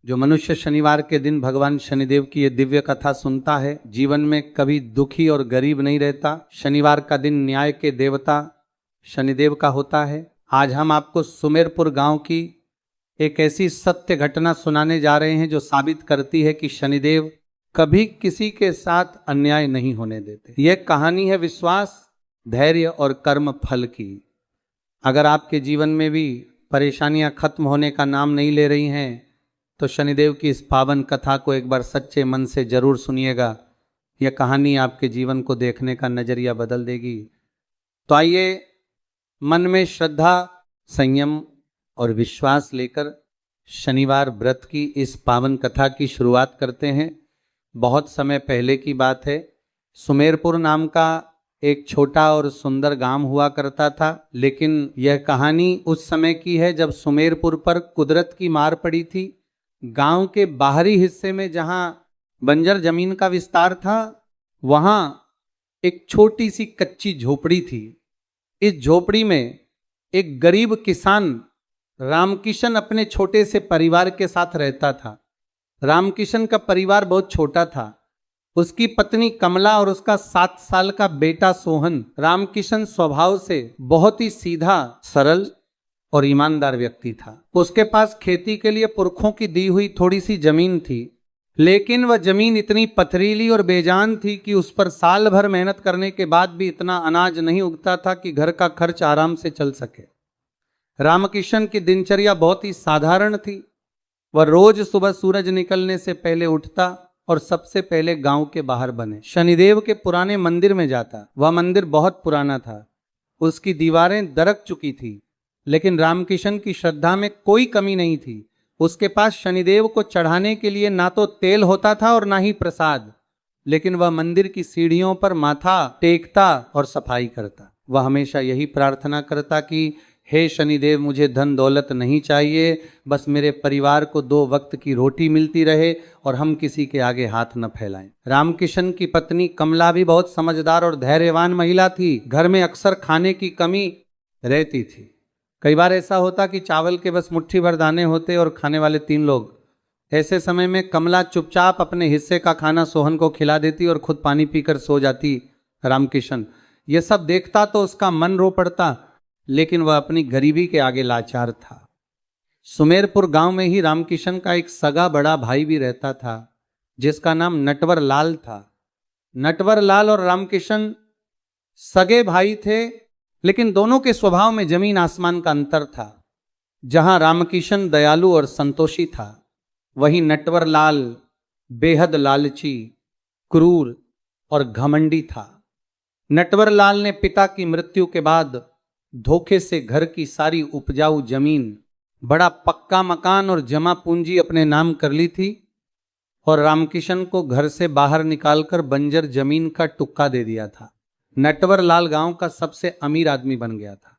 जो मनुष्य शनिवार के दिन भगवान शनिदेव की ये दिव्य कथा सुनता है, जीवन में कभी दुखी और गरीब नहीं रहता। शनिवार का दिन न्याय के देवता शनिदेव का होता है। आज हम आपको सुमेरपुर गांव की एक ऐसी सत्य घटना सुनाने जा रहे हैं जो साबित करती है कि शनिदेव कभी किसी के साथ अन्याय नहीं होने देते। यह कहानी है विश्वास, धैर्य और कर्म फल की। अगर आपके जीवन में भी परेशानियां खत्म होने का नाम नहीं ले रही हैं तो शनिदेव की इस पावन कथा को एक बार सच्चे मन से जरूर सुनिएगा। यह कहानी आपके जीवन को देखने का नजरिया बदल देगी। तो आइए मन में श्रद्धा, संयम और विश्वास लेकर शनिवार व्रत की इस पावन कथा की शुरुआत करते हैं। बहुत समय पहले की बात है। सुमेरपुर नाम का एक छोटा और सुंदर गांव हुआ करता था, लेकिन यह कहानी उस समय की है जब सुमेरपुर पर कुदरत की मार पड़ी थी। गांव के बाहरी हिस्से में जहां बंजर जमीन का विस्तार था, वहां एक छोटी सी कच्ची झोपड़ी थी। इस झोपड़ी में एक गरीब किसान रामकिशन अपने छोटे से परिवार के साथ रहता था। रामकिशन का परिवार बहुत छोटा था। उसकी पत्नी कमला और उसका 7 साल का बेटा सोहन। रामकिशन स्वभाव से बहुत ही सीधा, सरल और ईमानदार व्यक्ति था। उसके पास खेती के लिए पुरखों की दी हुई थोड़ी सी जमीन थी, लेकिन वह जमीन इतनी पथरीली और बेजान थी कि उस पर साल भर मेहनत करने के बाद भी इतना अनाज नहीं उगता था कि घर का खर्च आराम से चल सके। रामकिशन की दिनचर्या बहुत ही साधारण थी। वह रोज सुबह सूरज निकलने से पहले उठता और सबसे पहले गांव के बाहर बने शनिदेव के पुराने मंदिर में जाता। वह मंदिर बहुत पुराना था, उसकी दीवारें दरक चुकी थी, लेकिन रामकिशन की श्रद्धा में कोई कमी नहीं थी। उसके पास शनिदेव को चढ़ाने के लिए ना तो तेल होता था और ना ही प्रसाद, लेकिन वह मंदिर की सीढ़ियों पर माथा टेकता और सफाई करता। वह हमेशा यही प्रार्थना करता कि हे शनिदेव, मुझे धन दौलत नहीं चाहिए, बस मेरे परिवार को 2 वक्त की रोटी मिलती रहे और हम किसी के आगे हाथ न फैलाएं। रामकिशन की पत्नी कमला भी बहुत समझदार और धैर्यवान महिला थी। घर में अक्सर खाने की कमी रहती थी। कई बार ऐसा होता कि चावल के बस मुट्ठी भर दाने होते और खाने वाले 3 लोग। ऐसे समय में कमला चुपचाप अपने हिस्से का खाना सोहन को खिला देती और खुद पानी पीकर सो जाती। रामकिशन ये सब देखता तो उसका मन रो पड़ता, लेकिन वह अपनी गरीबी के आगे लाचार था। सुमेरपुर गांव में ही रामकिशन का एक सगा बड़ा भाई भी रहता था, जिसका नाम नटवर लाल था। नटवर लाल और रामकिशन सगे भाई थे, लेकिन दोनों के स्वभाव में जमीन आसमान का अंतर था। जहां रामकिशन दयालु और संतोषी था, वहीं नटवर लाल बेहद लालची, क्रूर और घमंडी था। नटवर लाल ने पिता की मृत्यु के बाद धोखे से घर की सारी उपजाऊ जमीन, बड़ा पक्का मकान और जमा पूंजी अपने नाम कर ली थी और रामकिशन को घर से बाहर निकालकर बंजर जमीन का टुक्का दे दिया था। नटवर लाल गांव का सबसे अमीर आदमी बन गया था।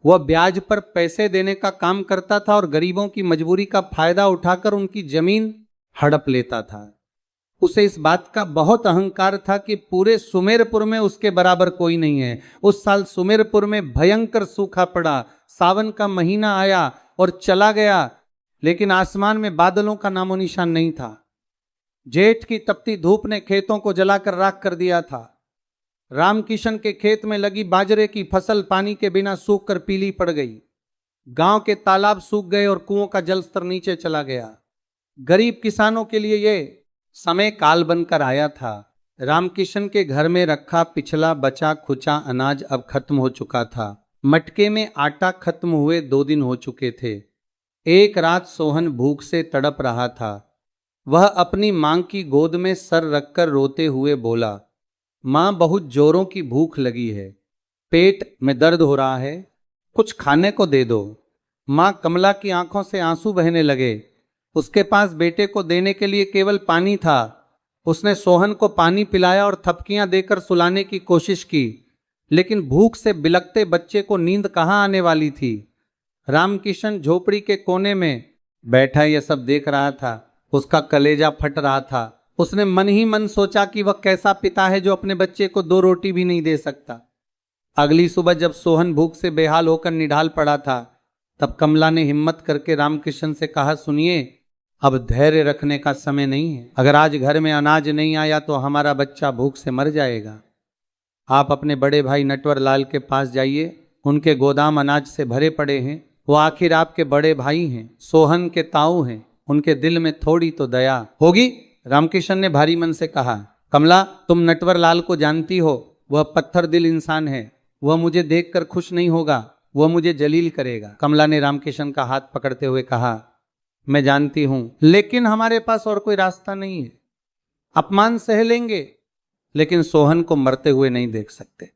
वह ब्याज पर पैसे देने का काम करता था और गरीबों की मजबूरी का फायदा उठाकर उनकी जमीन हड़प लेता था। उसे इस बात का बहुत अहंकार था कि पूरे सुमेरपुर में उसके बराबर कोई नहीं है। उस साल सुमेरपुर में भयंकर सूखा पड़ा। सावन का महीना आया और चला गया, लेकिन आसमान में बादलों का नामो निशान नहीं था। जेठ की तपती धूप ने खेतों को जलाकर राख कर दिया था। रामकिशन के खेत में लगी बाजरे की फसल पानी के बिना सूख कर पीली पड़ गई। गांव के तालाब सूख गए और कुओं का जल स्तर नीचे चला गया। गरीब किसानों के लिए ये समय काल बनकर आया था। रामकिशन के घर में रखा पिछला बचा खुचा अनाज अब खत्म हो चुका था। मटके में आटा खत्म हुए 2 दिन हो चुके थे। एक रात सोहन भूख से तड़प रहा था। वह अपनी मां की गोद में सर रखकर रोते हुए बोला, मां, बहुत जोरों की भूख लगी है, पेट में दर्द हो रहा है, कुछ खाने को दे दो। मां कमला की आंखों से आंसू बहने लगे। उसके पास बेटे को देने के लिए केवल पानी था। उसने सोहन को पानी पिलाया और थपकियां देकर सुलाने की कोशिश की, लेकिन भूख से बिलखते बच्चे को नींद कहां आने वाली थी। रामकिशन झोपड़ी के कोने में बैठा यह सब देख रहा था। उसका कलेजा फट रहा था। उसने मन ही मन सोचा कि वह कैसा पिता है जो अपने बच्चे को 2 रोटी भी नहीं दे सकता। अगली सुबह जब सोहन भूख से बेहाल होकर निढाल पड़ा था, तब कमला ने हिम्मत करके रामकिशन से कहा, सुनिए, अब धैर्य रखने का समय नहीं है। अगर आज घर में अनाज नहीं आया तो हमारा बच्चा भूख से मर जाएगा। आप अपने बड़े भाई नटवर लाल के पास जाइए, उनके गोदाम अनाज से भरे पड़े हैं। वो आखिर आपके बड़े भाई हैं, सोहन के ताऊ हैं, उनके दिल में थोड़ी तो दया होगी। रामकिशन ने भारी मन से कहा, कमला तुम नटवर लाल को जानती हो, वह पत्थर दिल इंसान है। वह मुझे देखकर खुश नहीं होगा, वह मुझे जलील करेगा। कमला ने रामकिशन का हाथ पकड़ते हुए कहा, मैं जानती हूं, लेकिन हमारे पास और कोई रास्ता नहीं है। अपमान सह लेंगे लेकिन सोहन को मरते हुए नहीं देख सकते।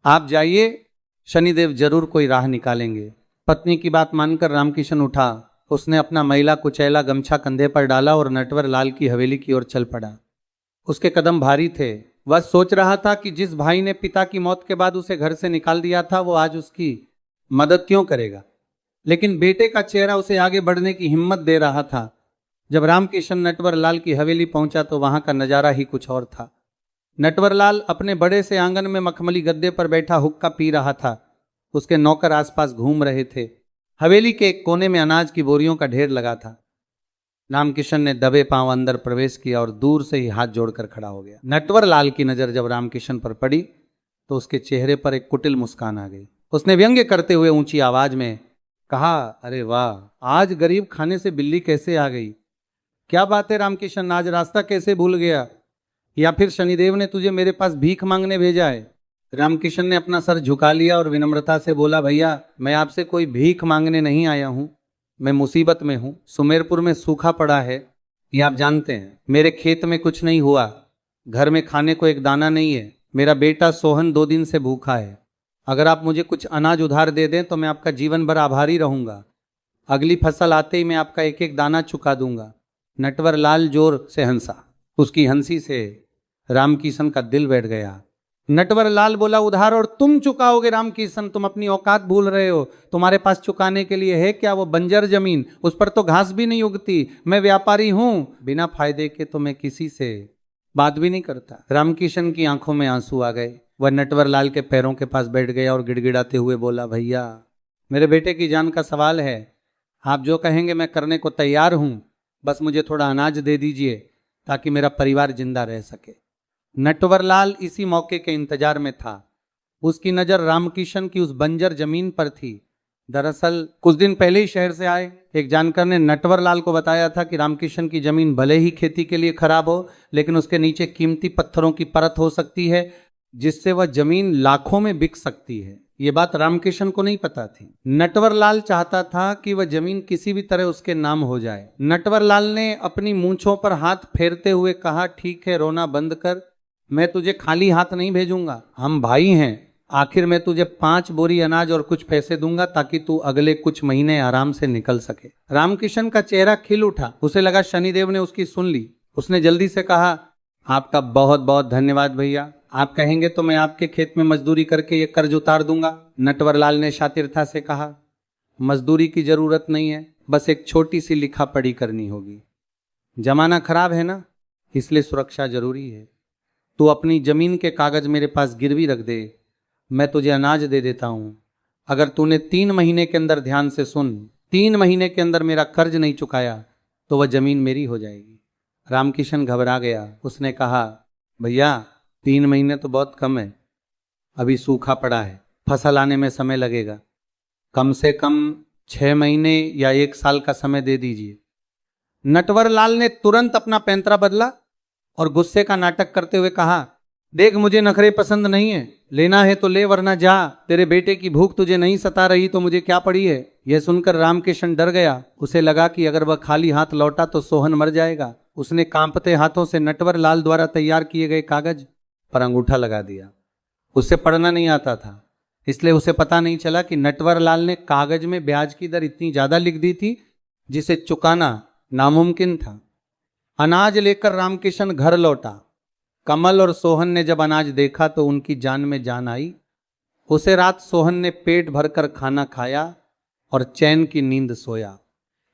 आप जाइए, शनिदेव जरूर कोई राह निकालेंगे। पत्नी की बात मानकर रामकिशन उठा। उसने अपना मैला कुचैला गमछा कंधे पर डाला और नटवर लाल की हवेली की ओर चल पड़ा। उसके कदम भारी थे। वह सोच रहा था कि जिस भाई ने पिता की मौत के बाद उसे घर से निकाल दिया था, वो आज उसकी मदद क्यों करेगा। लेकिन बेटे का चेहरा उसे आगे बढ़ने की हिम्मत दे रहा था। जब रामकिशन नटवर लाल की हवेली पहुंचा तो वहां का नजारा ही कुछ और था। नटवर लाल अपने बड़े से आंगन में मखमली गद्दे पर बैठा हुक्का पी रहा था। उसके नौकर आसपास घूम रहे थे। हवेली के एक कोने में अनाज की बोरियों का ढेर लगा था। रामकिशन ने दबे पांव अंदर प्रवेश किया और दूर से ही हाथ जोड़कर खड़ा हो गया। नटवर लाल की नजर जब रामकिशन पर पड़ी तो उसके चेहरे पर एक कुटिल मुस्कान आ गई। उसने व्यंग्य करते हुए ऊंची आवाज में कहा, अरे वाह, आज गरीब खाने से बिल्ली कैसे आ गई। क्या बात है रामकिशन, आज रास्ता कैसे भूल गया, या फिर शनिदेव ने तुझे मेरे पास भीख मांगने भेजा है। रामकिशन ने अपना सर झुका लिया और विनम्रता से बोला, भैया मैं आपसे कोई भीख मांगने नहीं आया हूं, मैं मुसीबत में हूं। सुमेरपुर में सूखा पड़ा है, ये आप जानते हैं। मेरे खेत में कुछ नहीं हुआ, घर में खाने को एक दाना नहीं है। मेरा बेटा सोहन 2 दिन से भूखा है। अगर आप मुझे कुछ अनाज उधार दे दें तो मैं आपका जीवन भर आभारी रहूंगा। अगली फसल आते ही मैं आपका एक एक दाना चुका दूंगा। नटवर लाल जोर से हंसा। उसकी हंसी से रामकिशन का दिल बैठ गया। नटवर लाल बोला, उधार और तुम चुकाओगे रामकिशन, तुम अपनी औकात भूल रहे हो। तुम्हारे पास चुकाने के लिए है क्या? वो बंजर जमीन, उस पर तो घास भी नहीं उगती। मैं व्यापारी हूं, बिना फायदे के तो मैं किसी से बात भी नहीं करता। रामकिशन की आंखों में आंसू आ गए। वह नटवर लाल के पैरों के पास बैठ गया और गिड़गिड़ाते हुए बोला, भैया मेरे बेटे की जान का सवाल है, आप जो कहेंगे मैं करने को तैयार हूं। बस मुझे थोड़ा अनाज दे दीजिए ताकि मेरा परिवार जिंदा रह सके। नटवर लाल इसी मौके के इंतजार में था। उसकी नजर रामकिशन की उस बंजर जमीन पर थी। दरअसल कुछ दिन पहले ही शहर से आए एक जानकार ने नटवर लाल को बताया था कि रामकिशन की जमीन भले ही खेती के लिए खराब हो, लेकिन उसके नीचे कीमती पत्थरों की परत हो सकती है, जिससे वह जमीन लाखों में बिक सकती है। ये बात रामकिशन को नहीं पता थी। नटवर लाल चाहता था कि वह जमीन किसी भी तरह उसके नाम हो जाए। नटवर लाल ने अपनी मूंछों पर हाथ फेरते हुए कहा, ठीक है, रोना बंद कर, मैं तुझे खाली हाथ नहीं भेजूंगा। हम भाई हैं। आखिर मैं तुझे 5 बोरी अनाज और कुछ पैसे दूंगा ताकि तू अगले कुछ महीने आराम से निकल सके। रामकिशन का चेहरा खिल उठा। उसे लगा शनिदेव ने उसकी सुन ली। उसने जल्दी से कहा, आपका बहुत बहुत धन्यवाद भैया। आप कहेंगे तो मैं आपके खेत में मजदूरी करके ये कर्ज उतार दूंगा। नटवर लाल ने शातिरता से कहा, मजदूरी की जरूरत नहीं है, बस एक छोटी सी लिखा पढ़ी करनी होगी। जमाना खराब है ना, इसलिए सुरक्षा जरूरी है। तू अपनी जमीन के कागज मेरे पास गिरवी रख दे, मैं तुझे अनाज दे देता हूं। अगर तूने 3 महीने के अंदर, ध्यान से सुन, 3 महीने के अंदर मेरा कर्ज नहीं चुकाया तो वह जमीन मेरी हो जाएगी। रामकिशन घबरा गया। उसने कहा, भैया 3 महीने तो बहुत कम है, अभी सूखा पड़ा है, फसल आने में समय लगेगा। कम से कम 6 महीने या 1 साल का समय दे दीजिए। नटवर लाल ने तुरंत अपना पैंतरा बदला और गुस्से का नाटक करते हुए कहा, देख मुझे नखरे पसंद नहीं है, लेना है तो ले वरना जा। तेरे बेटे की भूख तुझे नहीं सता रही तो मुझे क्या पड़ी है। यह सुनकर रामकिशन डर गया। उसे लगा कि अगर वह खाली हाथ लौटा तो सोहन मर जाएगा। उसने कांपते हाथों से नटवर लाल द्वारा तैयार किए गए कागज पर अंगूठा लगा दिया। उसे पढ़ना नहीं आता था, इसलिए उसे पता नहीं चला कि नटवर लाल ने कागज में ब्याज की दर इतनी ज्यादा लिख दी थी जिसे चुकाना नामुमकिन था। अनाज लेकर रामकिशन घर लौटा। कमल और सोहन ने जब अनाज देखा तो उनकी जान में जान आई। उसे रात सोहन ने पेट भरकर खाना खाया और चैन की नींद सोया।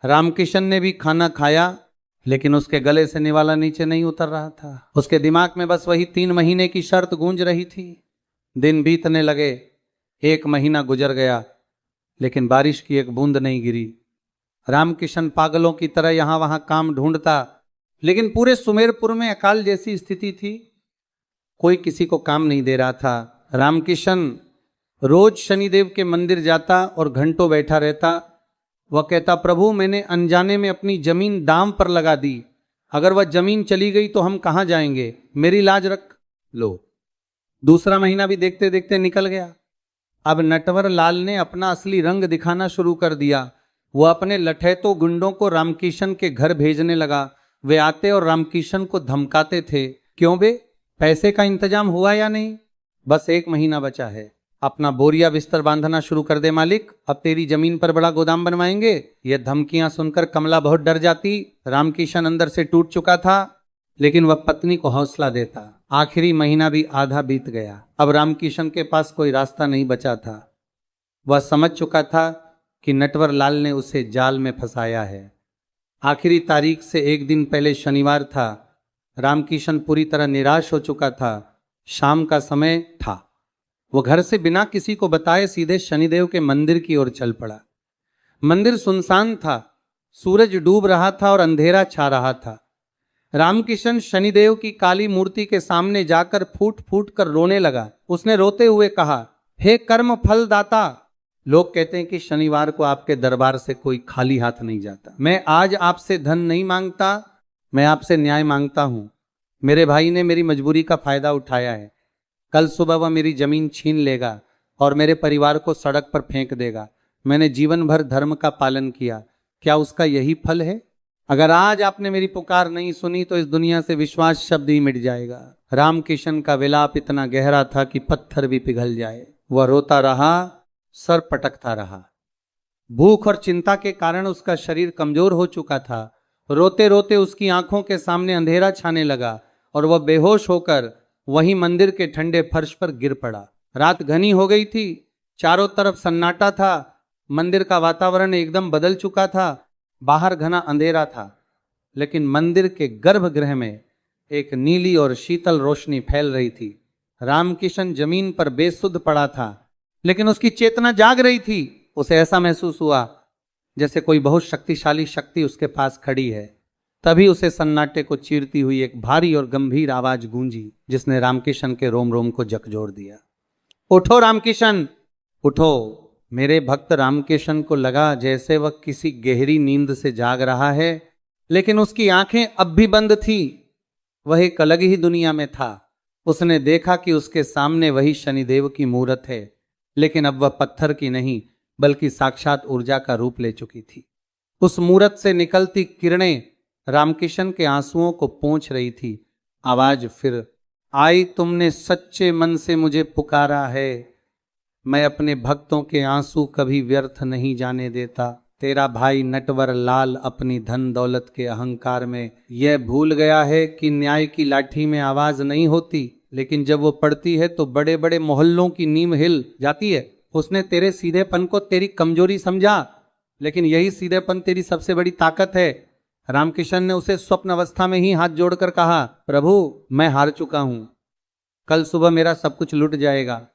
रामकिशन ने भी खाना खाया, लेकिन उसके गले से निवाला नीचे नहीं उतर रहा था। उसके दिमाग में बस वही 3 महीने की शर्त गूंज रही थी। दिन बीतने लगे, 1 महीना गुजर गया, लेकिन बारिश की एक बूंद नहीं गिरी। रामकिशन पागलों की तरह यहां वहां काम ढूंढता, लेकिन पूरे सुमेरपुर में अकाल जैसी स्थिति थी, कोई किसी को काम नहीं दे रहा था। रामकिशन रोज शनिदेव के मंदिर जाता और घंटों बैठा रहता। वह कहता, प्रभु मैंने अनजाने में अपनी जमीन दांव पर लगा दी, अगर वह जमीन चली गई तो हम कहां जाएंगे, मेरी लाज रख। लो, दूसरा महीना भी देखते देखते निकल गया। अब नटवर लाल ने अपना असली रंग दिखाना शुरू कर दिया। वह अपने लठैतों गुंडों को रामकिशन के घर भेजने लगा। वे आते और रामकिशन को धमकाते थे, क्यों बे, पैसे का इंतजाम हुआ या नहीं, बस 1 महीना बचा है, अपना बोरिया बिस्तर बांधना शुरू कर दे मालिक, अब तेरी जमीन पर बड़ा गोदाम बनवाएंगे। यह धमकियां सुनकर कमला बहुत डर जाती। रामकिशन अंदर से टूट चुका था, लेकिन वह पत्नी को हौसला देता। आखिरी महीना भी आधा बीत गया। अब रामकिशन के पास कोई रास्ता नहीं बचा था। वह समझ चुका था कि नटवर लाल ने उसे जाल में फंसाया है। आखिरी तारीख से 1 दिन पहले शनिवार था। रामकिशन पूरी तरह निराश हो चुका था। शाम का समय था। वो घर से बिना किसी को बताए सीधे शनिदेव के मंदिर की ओर चल पड़ा। मंदिर सुनसान था, सूरज डूब रहा था और अंधेरा छा रहा था। रामकिशन शनिदेव की काली मूर्ति के सामने जाकर फूट फूट कर रोने लगा। उसने रोते हुए कहा, हे कर्म फल दाता, लोग कहते हैं कि शनिवार को आपके दरबार से कोई खाली हाथ नहीं जाता। मैं आज आपसे धन नहीं मांगता, मैं आपसे न्याय मांगता हूं। मेरे भाई ने मेरी मजबूरी का फायदा उठाया है। कल सुबह वह मेरी जमीन छीन लेगा और मेरे परिवार को सड़क पर फेंक देगा। मैंने जीवन भर धर्म का पालन किया, क्या उसका यही फल है? अगर आज आपने मेरी पुकार नहीं सुनी तो इस दुनिया से विश्वास शब्द ही मिट जाएगा। रामकिशन का विलाप इतना गहरा था कि पत्थर भी पिघल जाए। वह रोता रहा, सर पटकता रहा। भूख और चिंता के कारण उसका शरीर कमजोर हो चुका था। रोते रोते उसकी आंखों के सामने अंधेरा छाने लगा और वह बेहोश होकर वहीं मंदिर के ठंडे फर्श पर गिर पड़ा। रात घनी हो गई थी, चारों तरफ सन्नाटा था। मंदिर का वातावरण एकदम बदल चुका था। बाहर घना अंधेरा था, लेकिन मंदिर के गर्भगृह में एक नीली और शीतल रोशनी फैल रही थी। रामकिशन जमीन पर बेसुध पड़ा था, लेकिन उसकी चेतना जाग रही थी। उसे ऐसा महसूस हुआ जैसे कोई बहुत शक्तिशाली शक्ति उसके पास खड़ी है। तभी उसे सन्नाटे को चीरती हुई एक भारी और गंभीर आवाज गूंजी, जिसने रामकिशन के रोम रोम को झकझोर दिया। उठो रामकिशन, उठो। मेरे भक्त रामकिशन को लगा जैसे वह किसी गहरी नींद से जाग रहा है, लेकिन उसकी आंखें अब भी बंद थी। वह एक अलग ही दुनिया में था। उसने देखा कि उसके सामने वही शनिदेव की मूरत है, लेकिन अब वह पत्थर की नहीं बल्कि साक्षात ऊर्जा का रूप ले चुकी थी। उस मूरत से निकलती किरणें रामकिशन के आंसुओं को पोंछ रही थी। आवाज फिर आई, तुमने सच्चे मन से मुझे पुकारा है, मैं अपने भक्तों के आंसू कभी व्यर्थ नहीं जाने देता। तेरा भाई नटवर लाल अपनी धन दौलत के अहंकार में यह भूल गया है कि न्याय की लाठी में आवाज नहीं होती, लेकिन जब वो पड़ती है तो बड़े बड़े मोहल्लों की नींव हिल जाती है। उसने तेरे सीधेपन को तेरी कमजोरी समझा, लेकिन यही सीधेपन तेरी सबसे बड़ी ताकत है। रामकिशन ने उसे स्वप्न अवस्था में ही हाथ जोड़कर कहा, प्रभु मैं हार चुका हूं, कल सुबह मेरा सब कुछ लुट जाएगा,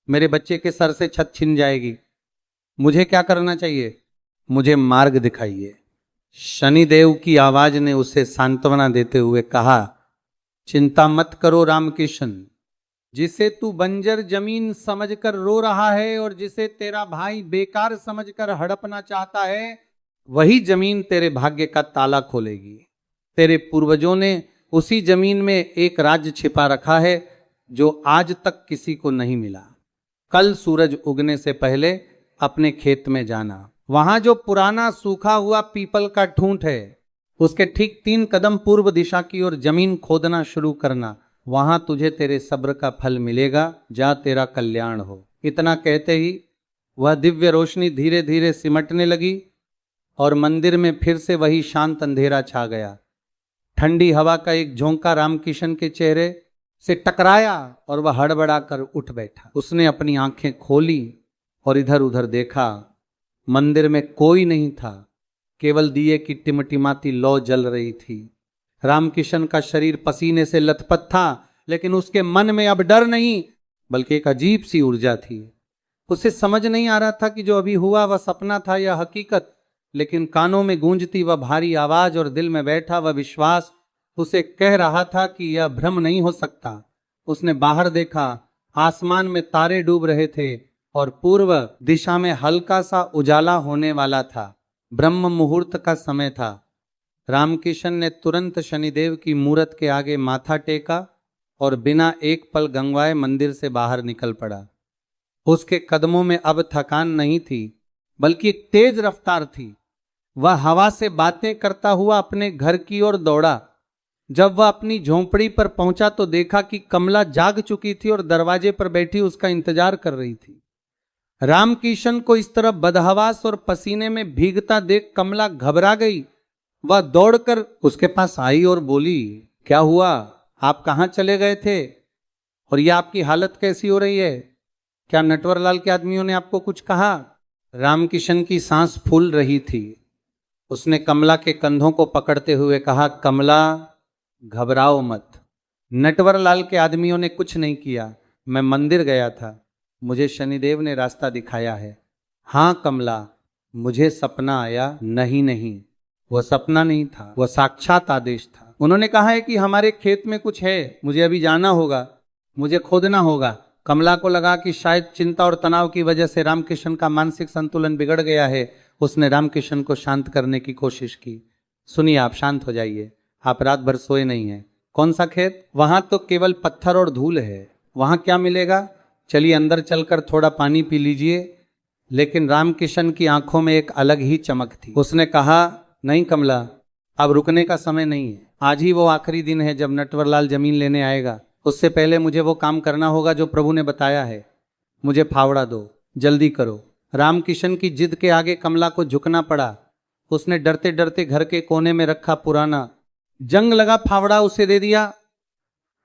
मेरे बच्चे के सर से छत छिन जाएगी, मुझे क्या करना चाहिए, मुझे मार्ग दिखाइए। शनिदेव की आवाज ने उसे सांत्वना देते हुए कहा, चिंता मत करो रामकिशन, जिसे तू बंजर जमीन समझकर रो रहा है और जिसे तेरा भाई बेकार समझकर हड़पना चाहता है, वही जमीन तेरे भाग्य का ताला खोलेगी। तेरे पूर्वजों ने उसी जमीन में एक राज्य छिपा रखा है जो आज तक किसी को नहीं मिला। कल सूरज उगने से पहले अपने खेत में जाना। वहां जो पुराना सूखा हुआ पीपल का ठूंठ है, उसके ठीक 3 कदम पूर्व दिशा की ओर जमीन खोदना शुरू करना। वहां तुझे तेरे सब्र का फल मिलेगा, जा तेरा कल्याण हो। इतना कहते ही वह दिव्य रोशनी धीरे धीरे सिमटने लगी और मंदिर में फिर से वही शांत अंधेरा छा गया। ठंडी हवा का एक झोंका रामकिशन के चेहरे से टकराया और वह हड़बड़ाकर उठ बैठा। उसने अपनी आंखें खोली और इधर उधर देखा। मंदिर में कोई नहीं था, केवल दिए की टिमटिमाती लौ जल रही थी। रामकिशन का शरीर पसीने से लथपथ था, लेकिन उसके मन में अब डर नहीं बल्कि एक अजीब सी ऊर्जा थी। उसे समझ नहीं आ रहा था कि जो अभी हुआ वह सपना था या हकीकत। लेकिन कानों में गूंजती वह भारी आवाज और दिल में बैठा वह विश्वास उसे कह रहा था कि यह भ्रम नहीं हो सकता। उसने बाहर देखा, आसमान में तारे डूब रहे थे और पूर्व दिशा में हल्का सा उजाला होने वाला था। ब्रह्म मुहूर्त का समय था। रामकिशन ने तुरंत शनिदेव की मूरत के आगे माथा टेका और बिना एक पल गंगवाए मंदिर से बाहर निकल पड़ा। उसके कदमों में अब थकान नहीं थी, बल्कि एक तेज रफ्तार थी। वह हवा से बातें करता हुआ अपने घर की ओर दौड़ा। जब वह अपनी झोंपड़ी पर पहुंचा तो देखा कि कमला जाग चुकी थी और दरवाजे पर बैठी उसका इंतजार कर रही थी। रामकिशन को इस तरह बदहवास और पसीने में भीगता देख कमला घबरा गई। वह दौड़कर उसके पास आई और बोली, क्या हुआ? आप कहां चले गए थे और यह आपकी हालत कैसी हो रही है? क्या नटवरलाल के आदमियों ने आपको कुछ कहा? रामकिशन की सांस फूल रही थी। उसने कमला के कंधों को पकड़ते हुए कहा, कमला घबराओ मत। नटवरलाल के आदमियों ने कुछ नहीं किया। मैं मंदिर गया था, मुझे शनिदेव ने रास्ता दिखाया है। हाँ कमला, मुझे सपना आया। नहीं, वह सपना नहीं था, वह साक्षात आदेश था। उन्होंने कहा है कि हमारे खेत में कुछ है, मुझे अभी जाना होगा, मुझे खोदना होगा। कमला को लगा कि शायद चिंता और तनाव की वजह से रामकिशन का मानसिक संतुलन बिगड़ गया है। उसने रामकिशन को शांत करने की कोशिश की। सुनिए, आप शांत हो जाइए, आप रात भर सोए नहीं हैं। कौन सा खेत? वहां तो केवल पत्थर और धूल है, वहां क्या मिलेगा? चलिए अंदर चलकर थोड़ा पानी पी लीजिए। लेकिन रामकिशन की आंखों में एक अलग ही चमक थी। उसने कहा, नहीं कमला, अब रुकने का समय नहीं है। आज ही वो आखिरी दिन है जब नटवरलाल जमीन लेने आएगा। उससे पहले मुझे वो काम करना होगा जो प्रभु ने बताया है। मुझे फावड़ा दो, जल्दी करो। रामकिशन की जिद के आगे कमला को झुकना पड़ा। उसने डरते डरते घर के कोने में रखा पुराना जंग लगा फावड़ा उसे दे दिया।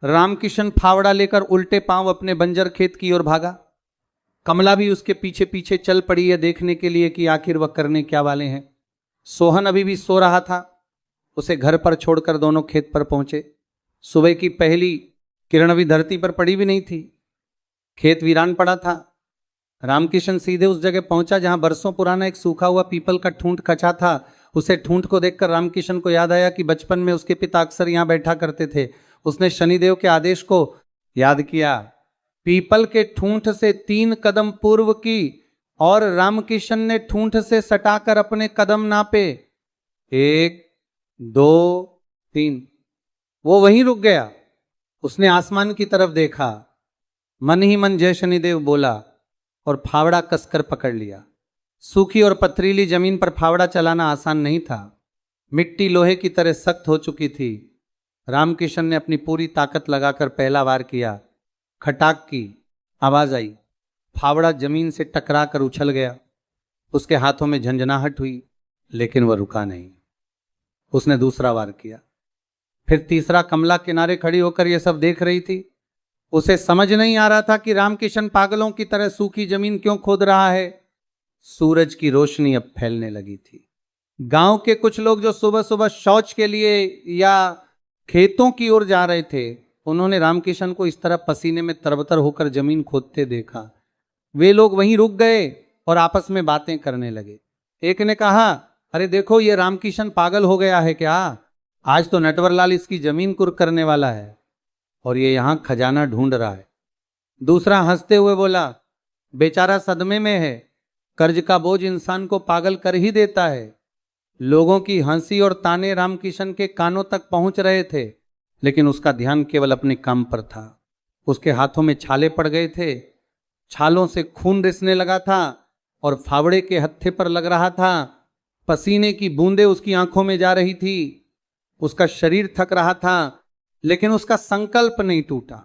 रामकिशन फावड़ा लेकर उल्टे पांव अपने बंजर खेत की ओर भागा। कमला भी उसके पीछे पीछे चल पड़ी है देखने के लिए कि आखिर वह करने क्या वाले हैं। सोहन अभी भी सो रहा था। उसे घर पर छोड़कर दोनों खेत पर पहुंचे। सुबह की पहली किरण भी धरती पर पड़ी भी नहीं थी। खेत वीरान पड़ा था। रामकिशन सीधे उस जगह पहुंचा जहां बरसों पुराना एक सूखा हुआ पीपल का ठूंठ कचा था। उसे ठूंठ को देखकर रामकिशन को याद आया कि बचपन में उसके पिता अक्सर यहां बैठा करते थे। उसने शनिदेव के आदेश को याद किया। पीपल के ठूंठ से 3 कदम पूर्व की और रामकिशन ने ठूंठ से सटाकर अपने कदम नापे। 1, 2, 3। वो वहीं रुक गया। उसने आसमान की तरफ देखा, मन ही मन जय शनिदेव बोला और फावड़ा कसकर पकड़ लिया। सूखी और पथरीली जमीन पर फावड़ा चलाना आसान नहीं था। मिट्टी लोहे की तरह सख्त हो चुकी थी। रामकिशन ने अपनी पूरी ताकत लगाकर पहला वार किया। खटाक की आवाज आई। फावड़ा जमीन से टकराकर उछल गया। उसके हाथों में झंझनाहट हुई, लेकिन वह रुका नहीं। उसने दूसरा वार किया, फिर तीसरा। कमला किनारे खड़ी होकर यह सब देख रही थी। उसे समझ नहीं आ रहा था कि रामकिशन पागलों की तरह सूखी जमीन क्यों खोद रहा है। सूरज की रोशनी अब फैलने लगी थी। गांव के कुछ लोग जो सुबह सुबह शौच के लिए या खेतों की ओर जा रहे थे, उन्होंने रामकिशन को इस तरह पसीने में तरबतर होकर जमीन खोदते देखा। वे लोग वहीं रुक गए और आपस में बातें करने लगे। एक ने कहा, अरे देखो, ये रामकिशन पागल हो गया है क्या? आज तो नटवरलाल इसकी जमीन कुर्क करने वाला है और ये यहां खजाना ढूंढ रहा है। दूसरा हंसते हुए बोला, बेचारा सदमे में है। कर्ज का बोझ इंसान को पागल कर ही देता है। लोगों की हंसी और ताने रामकिशन के कानों तक पहुंच रहे थे, लेकिन उसका ध्यान केवल अपने काम पर था। उसके हाथों में छाले पड़ गए थे। छालों से खून रिसने लगा था और फावड़े के हत्थे पर लग रहा था। पसीने की बूंदें उसकी आंखों में जा रही थी। उसका शरीर थक रहा था, लेकिन उसका संकल्प नहीं टूटा।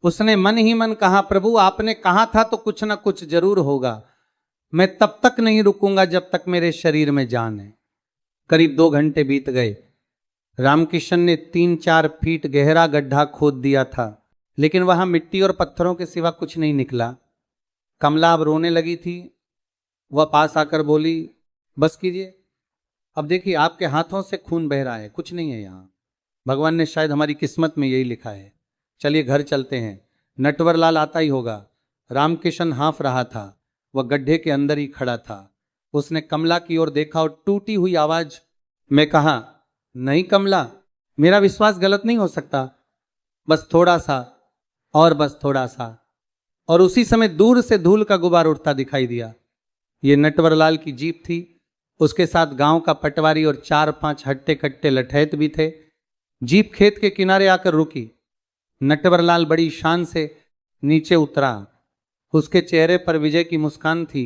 उसने मन ही मन कहा, प्रभु आपने कहा था तो कुछ ना कुछ जरूर होगा। मैं तब तक नहीं रुकूंगा जब तक मेरे शरीर में जान है। करीब 2 घंटे बीत गए। रामकिशन ने 3-4 फीट गहरा गड्ढा खोद दिया था, लेकिन वहां मिट्टी और पत्थरों के सिवा कुछ नहीं निकला। कमला अब रोने लगी थी। वह पास आकर बोली, बस कीजिए, अब देखिए आपके हाथों से खून बह रहा है, कुछ नहीं है यहाँ। भगवान ने शायद हमारी किस्मत में यही लिखा है। चलिए घर चलते हैं, नटवरलाल आता ही होगा। रामकिशन हाँफ रहा था। वह गड्ढे के अंदर ही खड़ा था। उसने कमला की ओर देखा और टूटी हुई आवाज में कहा, नहीं कमला, मेरा विश्वास गलत नहीं हो सकता, बस थोड़ा सा, और बस थोड़ा सा। और उसी समय दूर से धूल का गुबार उठता दिखाई दिया। ये नटवरलाल की जीप थी। उसके साथ गांव का पटवारी और 4-5 हट्टे कट्टे लठैत भी थे। जीप खेत के किनारे आकर रुकी। नटवरलाल बड़ी शान से नीचे उतरा। उसके चेहरे पर विजय की मुस्कान थी।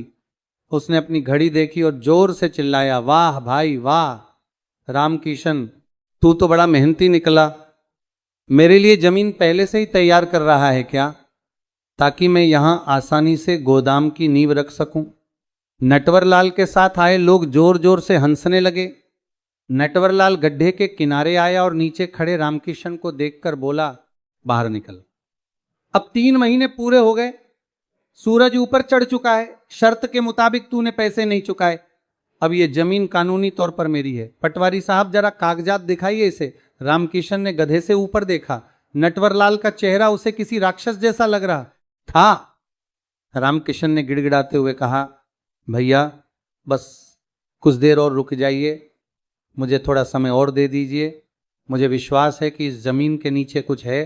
उसने अपनी घड़ी देखी और जोर से चिल्लाया, वाह भाई वाह, रामकिशन तू तो बड़ा मेहनती निकला। मेरे लिए जमीन पहले से ही तैयार कर रहा है क्या, ताकि मैं यहां आसानी से गोदाम की नींव रख सकूं। नटवरलाल के साथ आए लोग जोर जोर से हंसने लगे। नटवरलाल गड्ढे के किनारे आया और नीचे खड़े रामकिशन को देखकर बोला, बाहर निकल। अब 3 महीने पूरे हो गए, सूरज ऊपर चढ़ चुका है, शर्त के मुताबिक तूने पैसे नहीं चुकाए, अब ये जमीन कानूनी तौर पर मेरी है। पटवारी साहब जरा कागजात दिखाइए इसे। रामकिशन ने गधे से ऊपर देखा। नटवरलाल का चेहरा उसे किसी राक्षस जैसा लग रहा था। रामकिशन ने गिड़गिड़ाते हुए कहा, भैया बस कुछ देर और रुक जाइए, मुझे थोड़ा समय और दे दीजिए। मुझे विश्वास है कि इस जमीन के नीचे कुछ है,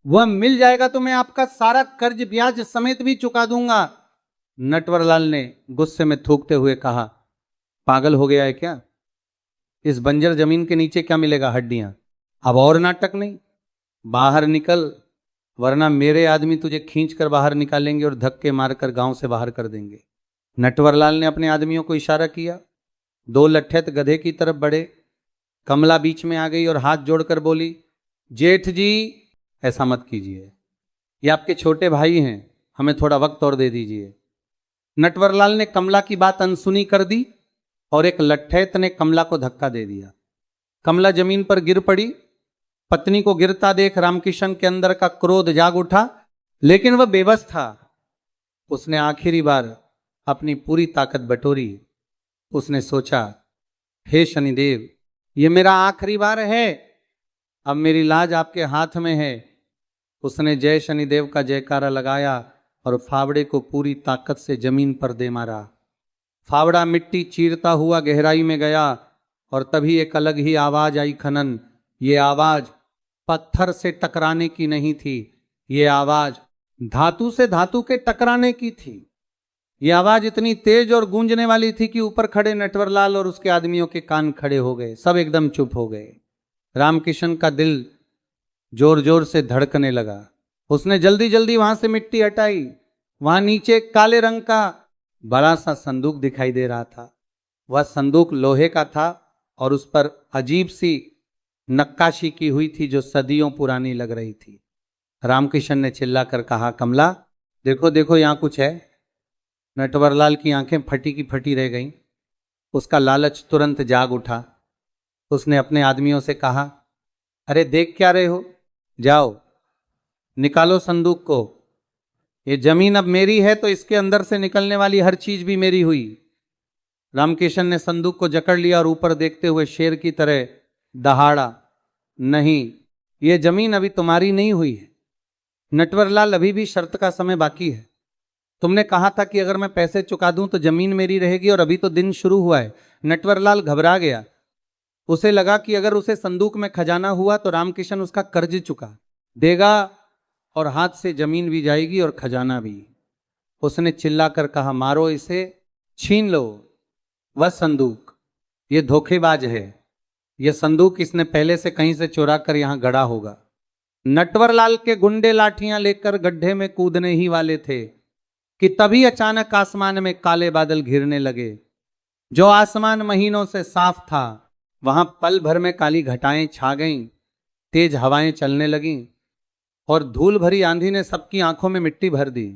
वह मिल जाएगा तो मैं आपका सारा कर्ज ब्याज समेत भी चुका दूंगा। नटवरलाल ने गुस्से में थूकते हुए कहा, पागल हो गया है क्या? इस बंजर जमीन के नीचे क्या मिलेगा? हड्डियां। अब और नाटक नहीं, बाहर निकल, वरना मेरे आदमी तुझे खींचकर बाहर निकालेंगे और धक्के मारकर गांव से बाहर कर देंगे। नटवरलाल ने अपने आदमियों को इशारा किया। 2 लठैत गधे की तरफ बढ़े। कमला बीच में आ गई और हाथ जोड़कर बोली, जेठ जी ऐसा मत कीजिए, ये आपके छोटे भाई हैं, हमें थोड़ा वक्त और दे दीजिए। नटवरलाल ने कमला की बात अनसुनी कर दी और एक लठैत ने कमला को धक्का दे दिया। कमला जमीन पर गिर पड़ी। पत्नी को गिरता देख रामकिशन के अंदर का क्रोध जाग उठा, लेकिन वह बेबस था। उसने आखिरी बार अपनी पूरी ताकत बटोरी। उसने सोचा, हे शनिदेव, ये मेरा आखिरी बार है, अब मेरी लाज आपके हाथ में है। उसने जय शनिदेव का जयकारा लगाया और फावड़े को पूरी ताकत से जमीन पर दे मारा। फावड़ा मिट्टी चीरता हुआ गहराई में गया और तभी एक अलग ही आवाज आई, खनन। ये आवाज पत्थर से टकराने की नहीं थी, ये आवाज धातु से धातु के टकराने की थी। ये आवाज इतनी तेज और गूंजने वाली थी कि ऊपर खड़े नटवरलाल और उसके आदमियों के कान खड़े हो गए। सब एकदम चुप हो गए। रामकिशन का दिल जोर जोर से धड़कने लगा। उसने जल्दी जल्दी वहां से मिट्टी हटाई। वहां नीचे काले रंग का बड़ा सा संदूक दिखाई दे रहा था। वह संदूक लोहे का था और उस पर अजीब सी नक्काशी की हुई थी जो सदियों पुरानी लग रही थी। रामकिशन ने चिल्लाकर कहा, कमला देखो देखो, यहां कुछ है। नटवरलाल की आंखें फटी की फटी रह गईं। उसका लालच तुरंत जाग उठा। उसने अपने आदमियों से कहा, अरे देख क्या रहे हो, जाओ निकालो संदूक को। ये जमीन अब मेरी है तो इसके अंदर से निकलने वाली हर चीज भी मेरी हुई। रामकिशन ने संदूक को जकड़ लिया और ऊपर देखते हुए शेर की तरह दहाड़ा, नहीं, ये जमीन अभी तुम्हारी नहीं हुई है नटवरलाल, अभी भी शर्त का समय बाकी है। तुमने कहा था कि अगर मैं पैसे चुका दूं तो जमीन मेरी रहेगी और अभी तो दिन शुरू हुआ है। नटवरलाल घबरा गया। उसे लगा कि अगर उसे संदूक में खजाना हुआ तो रामकिशन उसका कर्ज चुका देगा और हाथ से जमीन भी जाएगी और खजाना भी। उसने चिल्लाकर कहा, मारो इसे, छीन लो वह संदूक, ये धोखेबाज है, यह संदूक इसने पहले से कहीं से चुरा कर यहां गड़ा होगा। नटवरलाल के गुंडे लाठियां लेकर गड्ढे में कूदने ही वाले थे कि तभी अचानक आसमान में काले बादल घिरने लगे। जो आसमान महीनों से साफ था वहां पल भर में काली घटाएं छा गईं, तेज हवाएं चलने लगीं और धूल भरी आंधी ने सबकी आंखों में मिट्टी भर दी।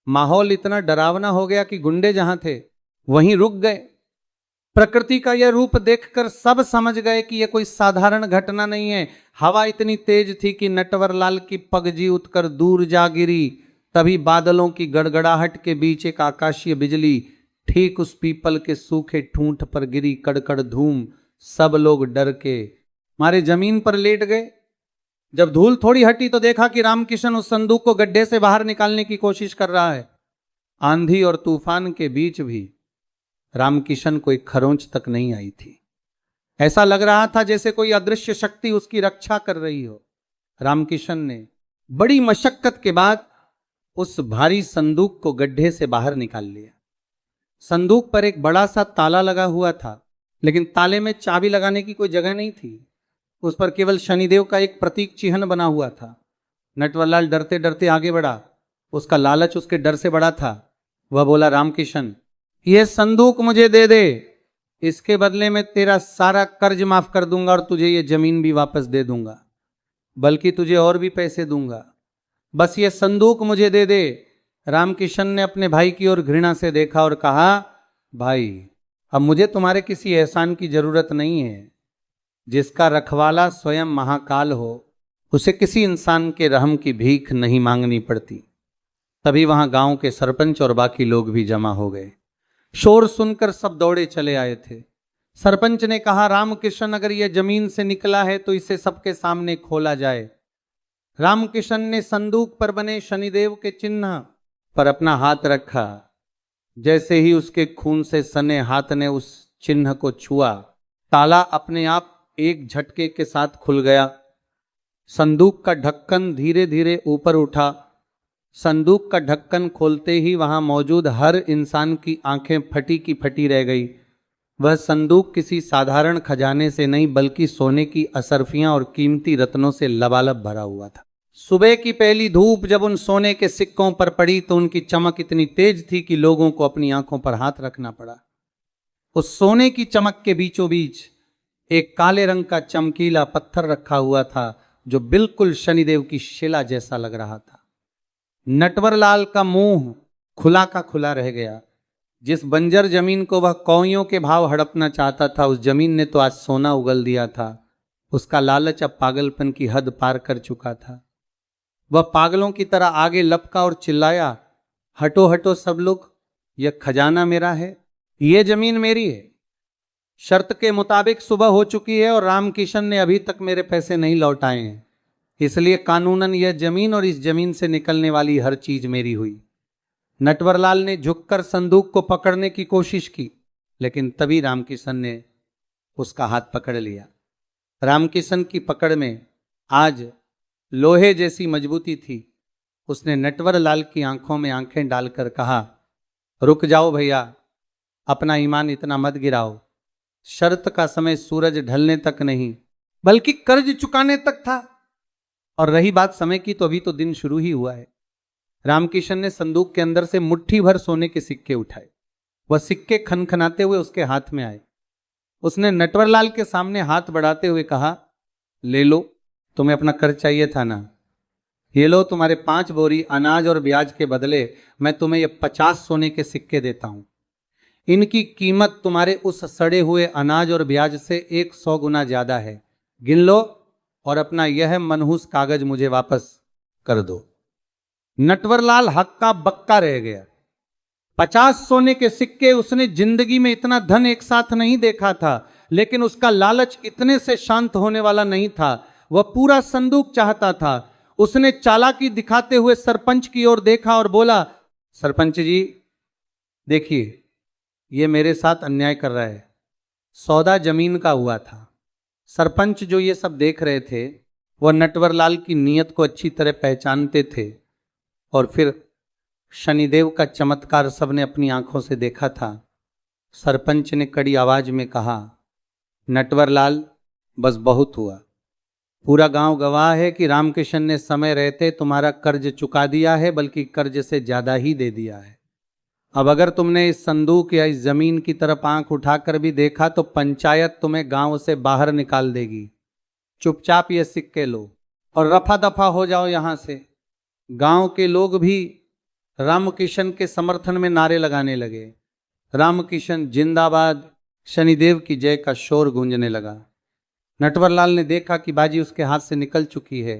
माहौल इतना डरावना हो गया कि गुंडे जहां थे वहीं रुक गए। प्रकृति का यह रूप देखकर सब समझ गए कि यह कोई साधारण घटना नहीं है। हवा इतनी तेज थी कि नटवरलाल की पगजी उठकर दूर जा गिरी। तभी बादलों की गड़गड़ाहट के बीच एक आकाशीय बिजली ठीक उस पीपल के सूखे ठूंठ पर गिरी। कड़कड़ धूम, सब लोग डर के मारे जमीन पर लेट गए। जब धूल थोड़ी हटी तो देखा कि रामकिशन उस संदूक को गड्ढे से बाहर निकालने की कोशिश कर रहा है। आंधी और तूफान के बीच भी रामकिशन को एक खरोंच तक नहीं आई थी। ऐसा लग रहा था जैसे कोई अदृश्य शक्ति उसकी रक्षा कर रही हो। रामकिशन ने बड़ी मशक्कत के बाद उस भारी संदूक को गड्ढे से बाहर निकाल लिया। संदूक पर एक बड़ा सा ताला लगा हुआ था, लेकिन ताले में चाबी लगाने की कोई जगह नहीं थी। उस पर केवल शनिदेव का एक प्रतीक चिन्ह बना हुआ था। नटवरलाल डरते डरते आगे बढ़ा। उसका लालच उसके डर से बड़ा था। वह बोला, रामकिशन, यह संदूक मुझे दे दे, इसके बदले में तेरा सारा कर्ज माफ कर दूंगा और तुझे ये जमीन भी वापस दे दूंगा, बल्कि तुझे और भी पैसे दूंगा। बस ये संदूक मुझे दे दे। रामकिशन ने अपने भाई की ओर घृणा से देखा और कहा, भाई, अब मुझे तुम्हारे किसी एहसान की जरूरत नहीं है। जिसका रखवाला स्वयं महाकाल हो, उसे किसी इंसान के रहम की भीख नहीं मांगनी पड़ती। तभी वहां गांव के सरपंच और बाकी लोग भी जमा हो गए। शोर सुनकर सब दौड़े चले आए थे। सरपंच ने कहा, रामकिशन अगर यह जमीन से निकला है तो इसे सबके सामने खोला जाए। रामकिशन ने संदूक पर बने शनिदेव के चिन्ह पर अपना हाथ रखा। जैसे ही उसके खून से सने हाथ ने उस चिन्ह को छुआ, ताला अपने आप एक झटके के साथ खुल गया। संदूक का ढक्कन धीरे धीरे ऊपर उठा। संदूक का ढक्कन खोलते ही वहां मौजूद हर इंसान की आंखें फटी की फटी रह गई। वह संदूक किसी साधारण खजाने से नहीं, बल्कि सोने की असरफियां और कीमती रत्नों से लबालब भरा हुआ था। सुबह की पहली धूप जब उन सोने के सिक्कों पर पड़ी तो उनकी चमक इतनी तेज थी कि लोगों को अपनी आंखों पर हाथ रखना पड़ा। उस सोने की चमक के बीचों बीच एक काले रंग का चमकीला पत्थर रखा हुआ था, जो बिल्कुल शनिदेव की शिला जैसा लग रहा था। नटवरलाल का मुंह खुला का खुला रह गया। जिस बंजर जमीन को वह कौड़ियों के भाव हड़पना चाहता था, उस जमीन ने तो आज सोना उगल दिया था। उसका लालच अब पागलपन की हद पार कर चुका था। वह पागलों की तरह आगे लपका और चिल्लाया, हटो हटो सब लोग, यह खजाना मेरा है, यह जमीन मेरी है। शर्त के मुताबिक सुबह हो चुकी है और रामकिशन ने अभी तक मेरे पैसे नहीं लौटाए हैं, इसलिए कानूनन यह जमीन और इस जमीन से निकलने वाली हर चीज मेरी हुई। नटवरलाल ने झुककर संदूक को पकड़ने की कोशिश की, लेकिन तभी रामकिशन ने उसका हाथ पकड़ लिया। रामकिशन की पकड़ में आज लोहे जैसी मजबूती थी। उसने नटवरलाल की आंखों में आंखें डालकर कहा, रुक जाओ भैया, अपना ईमान इतना मत गिराओ। शर्त का समय सूरज ढलने तक नहीं, बल्कि कर्ज चुकाने तक था। और रही बात समय की, तो अभी तो दिन शुरू ही हुआ है। रामकिशन ने संदूक के अंदर से मुट्ठी भर सोने के सिक्के उठाए। वह सिक्के खनखनाते हुए उसके हाथ में आए। उसने नटवरलाल के सामने हाथ बढ़ाते हुए कहा, ले लो, तुम्हें अपना कर्ज चाहिए था ना, ये लो तुम्हारे 5 बोरी अनाज और ब्याज के बदले मैं तुम्हें ये 50 सोने के सिक्के देता हूं। इनकी कीमत तुम्हारे उस सड़े हुए अनाज और ब्याज से 100 गुना ज्यादा है। गिन लो और अपना यह मनहूस कागज मुझे वापस कर दो। नटवरलाल हक्का बक्का रह गया। 50 सोने के सिक्के, उसने जिंदगी में इतना धन एक साथ नहीं देखा था, लेकिन उसका लालच इतने से शांत होने वाला नहीं था। वह पूरा संदूक चाहता था। उसने चालाकी दिखाते हुए सरपंच की ओर देखा और बोला, सरपंच जी देखिए, ये मेरे साथ अन्याय कर रहा है। सौदा जमीन का हुआ था। सरपंच जो ये सब देख रहे थे, वह नटवरलाल की नीयत को अच्छी तरह पहचानते थे। और फिर शनिदेव का चमत्कार सबने अपनी आंखों से देखा था। सरपंच ने कड़ी आवाज में कहा, नटवरलाल, बस बहुत हुआ। पूरा गांव गवाह है कि रामकिशन ने समय रहते तुम्हारा कर्ज चुका दिया है, बल्कि कर्ज से ज्यादा ही दे दिया है। अब अगर तुमने इस संदूक या इस जमीन की तरफ आंख उठाकर भी देखा तो पंचायत तुम्हें गांव से बाहर निकाल देगी। चुपचाप ये सिक्के लो और रफा दफा हो जाओ यहां से। गांव के लोग भी रामकिशन के समर्थन में नारे लगाने लगे। रामकिशन जिंदाबाद, शनिदेव की जय का शोर गूंजने लगा। नटवरलाल ने देखा कि बाजी उसके हाथ से निकल चुकी है।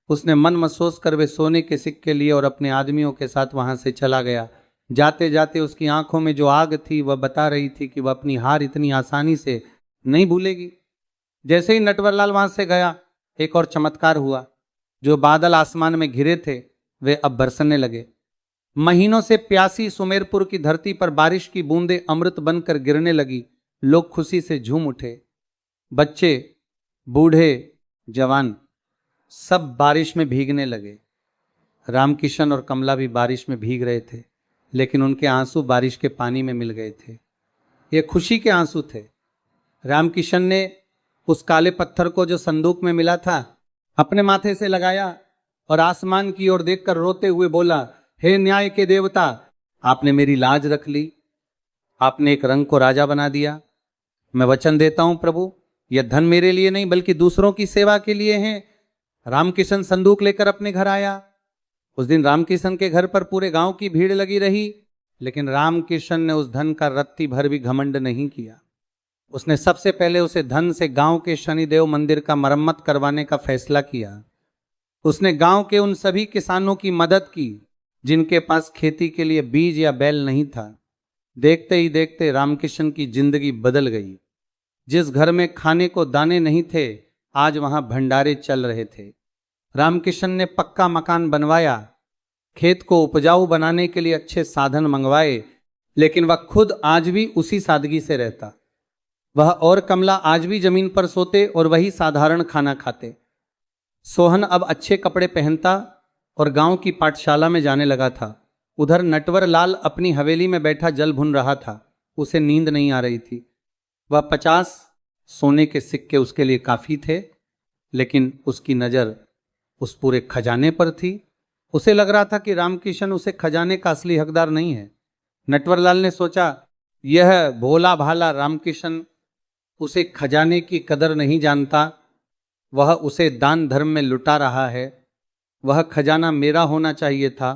उसने मन महसूस कर वे सोने के सिक्के लिए और अपने आदमियों के साथ वहां से चला गया। जाते जाते उसकी आंखों में जो आग थी वह बता रही थी कि वह अपनी हार इतनी आसानी से नहीं भूलेगी। जैसे ही नटवरलाल वहां से गया, एक और चमत्कार हुआ। जो बादल आसमान में घिरे थे वे अब बरसने लगे। महीनों से प्यासी सुमेरपुर की धरती पर बारिश की बूंदें अमृत बनकर गिरने लगी। लोग खुशी से झूम उठे। बच्चे, बूढ़े, जवान सब बारिश में भीगने लगे। रामकिशन और कमला भी बारिश में भीग रहे थे, लेकिन उनके आंसू बारिश के पानी में मिल गए थे। ये खुशी के आंसू थे। रामकिशन ने उस काले पत्थर को जो संदूक में मिला था अपने माथे से लगाया और आसमान की ओर देखकर रोते हुए बोला, हे न्याय के देवता, आपने मेरी लाज रख ली। आपने एक रंग को राजा बना दिया। मैं वचन देता हूं प्रभु, यह धन मेरे लिए नहीं बल्कि दूसरों की सेवा के लिए है। रामकिशन संदूक लेकर अपने घर आया। उस दिन रामकिशन के घर पर पूरे गांव की भीड़ लगी रही, लेकिन रामकिशन ने उस धन का रत्ती भर भी घमंड नहीं किया। उसने सबसे पहले उसे धन से गांव के शनिदेव मंदिर का मरम्मत करवाने का फैसला किया। उसने गांव के उन सभी किसानों की मदद की जिनके पास खेती के लिए बीज या बैल नहीं था। देखते ही देखते रामकिशन की जिंदगी बदल गई। जिस घर में खाने को दाने नहीं थे, आज वहां भंडारे चल रहे थे। रामकिशन ने पक्का मकान बनवाया, खेत को उपजाऊ बनाने के लिए अच्छे साधन मंगवाए, लेकिन वह खुद आज भी उसी सादगी से रहता। वह और कमला आज भी जमीन पर सोते और वही साधारण खाना खाते। सोहन अब अच्छे कपड़े पहनता और गांव की पाठशाला में जाने लगा था। उधर नटवर लाल अपनी हवेली में बैठा जल भुन रहा था। उसे नींद नहीं आ रही थी। वह 50 सोने के सिक्के उसके लिए काफी थे, लेकिन उसकी नजर उस पूरे खजाने पर थी। उसे लग रहा था कि रामकिशन उसे खजाने का असली हकदार नहीं है। नटवरलाल ने सोचा, यह भोला भाला रामकिशन उसे खजाने की कदर नहीं जानता। वह उसे दान धर्म में लुटा रहा है। वह खजाना मेरा होना चाहिए था।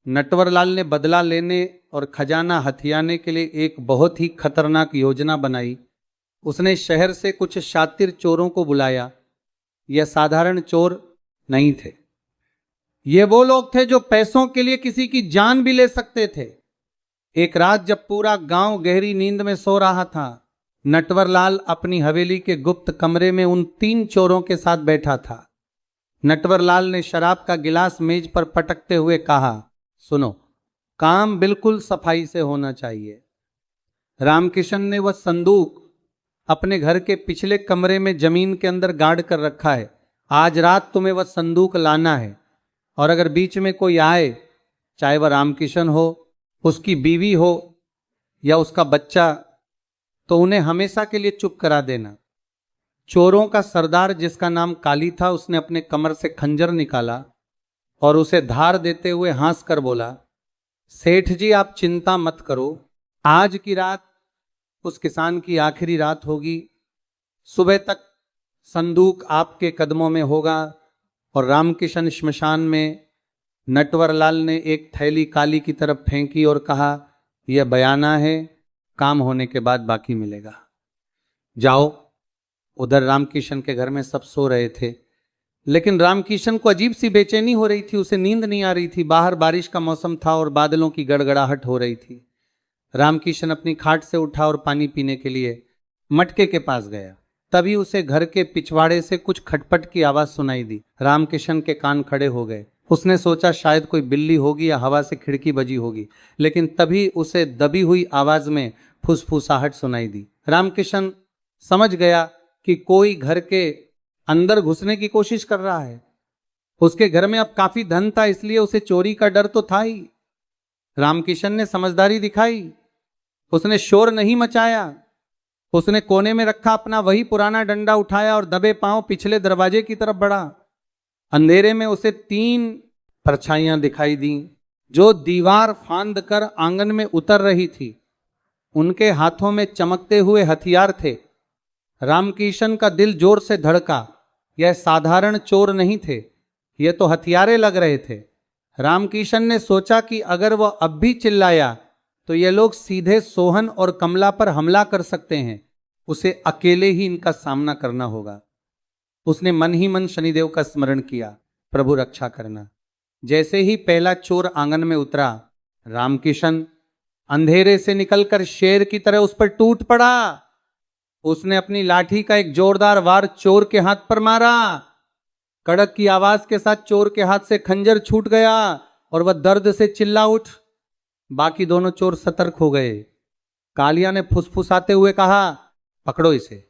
नटवरलाल ने बदला लेने और खजाना हथियाने के लिए एक बहुत ही खतरनाक योजना बनाई। उसने शहर से कुछ शातिर चोरों को बुलाया। यह साधारण चोर नहीं थे। ये वो लोग थे जो पैसों के लिए किसी की जान भी ले सकते थे। एक रात जब पूरा गांव गहरी नींद में सो रहा था, नटवरलाल अपनी हवेली के गुप्त कमरे में उन 3 चोरों के साथ बैठा था। नटवरलाल ने शराब का गिलास मेज पर पटकते हुए कहा, सुनो, काम बिल्कुल सफाई से होना चाहिए। रामकिशन ने वह संदूक अपने घर के पिछले कमरे में जमीन के अंदर गाड़ कर रखा है। आज रात तुम्हें वह संदूक लाना है, और अगर बीच में कोई आए, चाहे वह रामकिशन हो, उसकी बीवी हो या उसका बच्चा, तो उन्हें हमेशा के लिए चुप करा देना। चोरों का सरदार जिसका नाम काली था, उसने अपने कमर से खंजर निकाला और उसे धार देते हुए हंस कर बोला, सेठ जी आप चिंता मत करो, आज की रात उस किसान की आखिरी रात होगी। सुबह तक संदूक आपके कदमों में होगा। और रामकिशन श्मशान में नटवरलाल ने एक थैली काली की तरफ फेंकी और कहा, यह बयाना है, काम होने के बाद बाकी मिलेगा। जाओ। उधर रामकिशन के घर में सब सो रहे थे, लेकिन रामकिशन को अजीब सी बेचैनी हो रही थी। उसे नींद नहीं आ रही थी। बाहर बारिश का मौसम था और बादलों की गड़गड़ाहट हो रही थी। रामकिशन अपनी खाट से उठा और पानी पीने के लिए मटके के पास गया। तभी उसे घर के पिछवाड़े से कुछ खटपट की आवाज सुनाई दी। रामकिशन के कान खड़े हो गए। उसने सोचा शायद कोई बिल्ली होगी या हवा से खिड़की बजी होगी, लेकिन तभी उसे दबी हुई आवाज में फुसफुसाहट सुनाई दी। रामकिशन समझ गया कि कोई घर के अंदर घुसने की कोशिश कर रहा है। उसके घर में अब काफी धन था, इसलिए उसे चोरी का डर तो था ही। रामकिशन ने समझदारी दिखाई। उसने शोर नहीं मचाया। उसने कोने में रखा अपना वही पुराना डंडा उठाया और दबे पांव पिछले दरवाजे की तरफ बढ़ा। अंधेरे में उसे 3 परछाइयां दिखाई दी जो दीवार फांद कर आंगन में उतर रही थी। उनके हाथों में चमकते हुए हथियार थे। रामकिशन का दिल जोर से धड़का। यह साधारण चोर नहीं थे, यह तो हथियारे लग रहे थे। रामकिशन ने सोचा कि अगर वह अब भी चिल्लाया तो ये लोग सीधे सोहन और कमला पर हमला कर सकते हैं। उसे अकेले ही इनका सामना करना होगा। उसने मन ही मन शनिदेव का स्मरण किया, प्रभु रक्षा करना। जैसे ही पहला चोर आंगन में उतरा, रामकिशन अंधेरे से निकलकर शेर की तरह उस पर टूट पड़ा। उसने अपनी लाठी का एक जोरदार वार चोर के हाथ पर मारा। कड़क की आवाज के साथ चोर के हाथ से खंजर छूट गया और वह दर्द से चिल्ला उठ। बाकी दोनों चोर सतर्क हो गए। कालिया ने फुसफुसाते हुए कहा, पकड़ो इसे,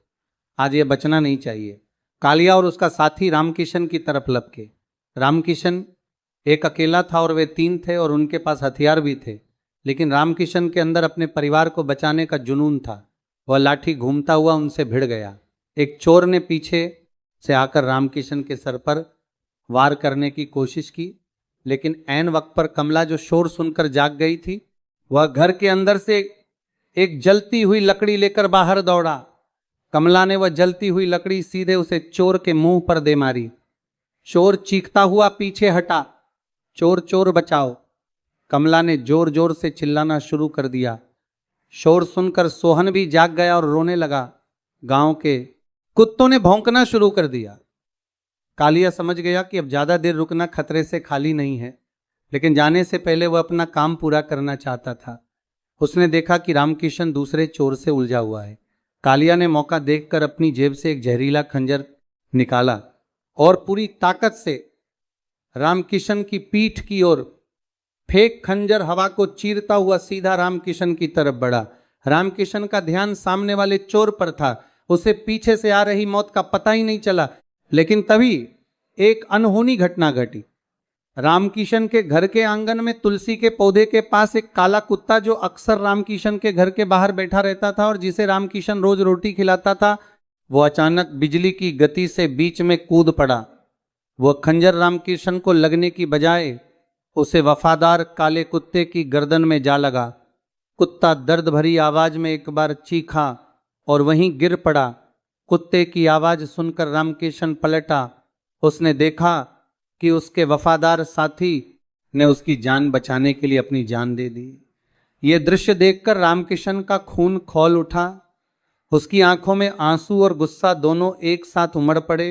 आज ये बचना नहीं चाहिए। कालिया और उसका साथी रामकिशन की तरफ लपके। रामकिशन एक अकेला था और वे तीन थे और उनके पास हथियार भी थे, लेकिन रामकिशन के अंदर अपने परिवार को बचाने का जुनून था। वह लाठी घूमता हुआ उनसे भिड़ गया। एक चोर ने पीछे से आकर रामकिशन के सर पर वार करने की कोशिश की, लेकिन ऐन वक्त पर कमला, जो शोर सुनकर जाग गई थी, वह घर के अंदर से एक जलती हुई लकड़ी लेकर बाहर दौड़ा। कमला ने वह जलती हुई लकड़ी सीधे उसे चोर के मुंह पर दे मारी। चोर चीखता हुआ पीछे हटा। चोर चोर बचाओ। कमला ने जोर जोर से चिल्लाना शुरू कर दिया। शोर सुनकर सोहन भी जाग गया और रोने लगा। गांव के कुत्तों ने भौंकना शुरू कर दिया। कालिया समझ गया कि अब ज्यादा देर रुकना खतरे से खाली नहीं है, लेकिन जाने से पहले वह अपना काम पूरा करना चाहता था। उसने देखा कि रामकिशन दूसरे चोर से उलझा हुआ है। कालिया ने मौका देखकर अपनी जेब से एक जहरीला खंजर निकाला और पूरी ताकत से रामकिशन की पीठ की ओर फेंक खंजर हवा को चीरता हुआ सीधा रामकिशन की तरफ बढ़ा। रामकिशन का ध्यान सामने वाले चोर पर था। उसे पीछे से आ रही मौत का पता ही नहीं चला, लेकिन तभी एक अनहोनी घटना घटी। रामकिशन के घर के आंगन में तुलसी के पौधे के पास एक काला कुत्ता, जो अक्सर रामकिशन के घर के बाहर बैठा रहता था और जिसे रामकिशन रोज रोटी खिलाता था, वो अचानक बिजली की गति से बीच में कूद पड़ा। वह खंजर रामकिशन को लगने की बजाय उसे वफादार काले कुत्ते की गर्दन में जा लगा। कुत्ता दर्द भरी आवाज में एक बार चीखा और वहीं गिर पड़ा। कुत्ते की आवाज सुनकर रामकिशन पलटा। उसने देखा कि उसके वफादार साथी ने उसकी जान बचाने के लिए अपनी जान दे दी। यह दृश्य देखकर रामकिशन का खून खौल उठा। उसकी आंखों में आंसू और गुस्सा दोनों एक साथ उमड़ पड़े।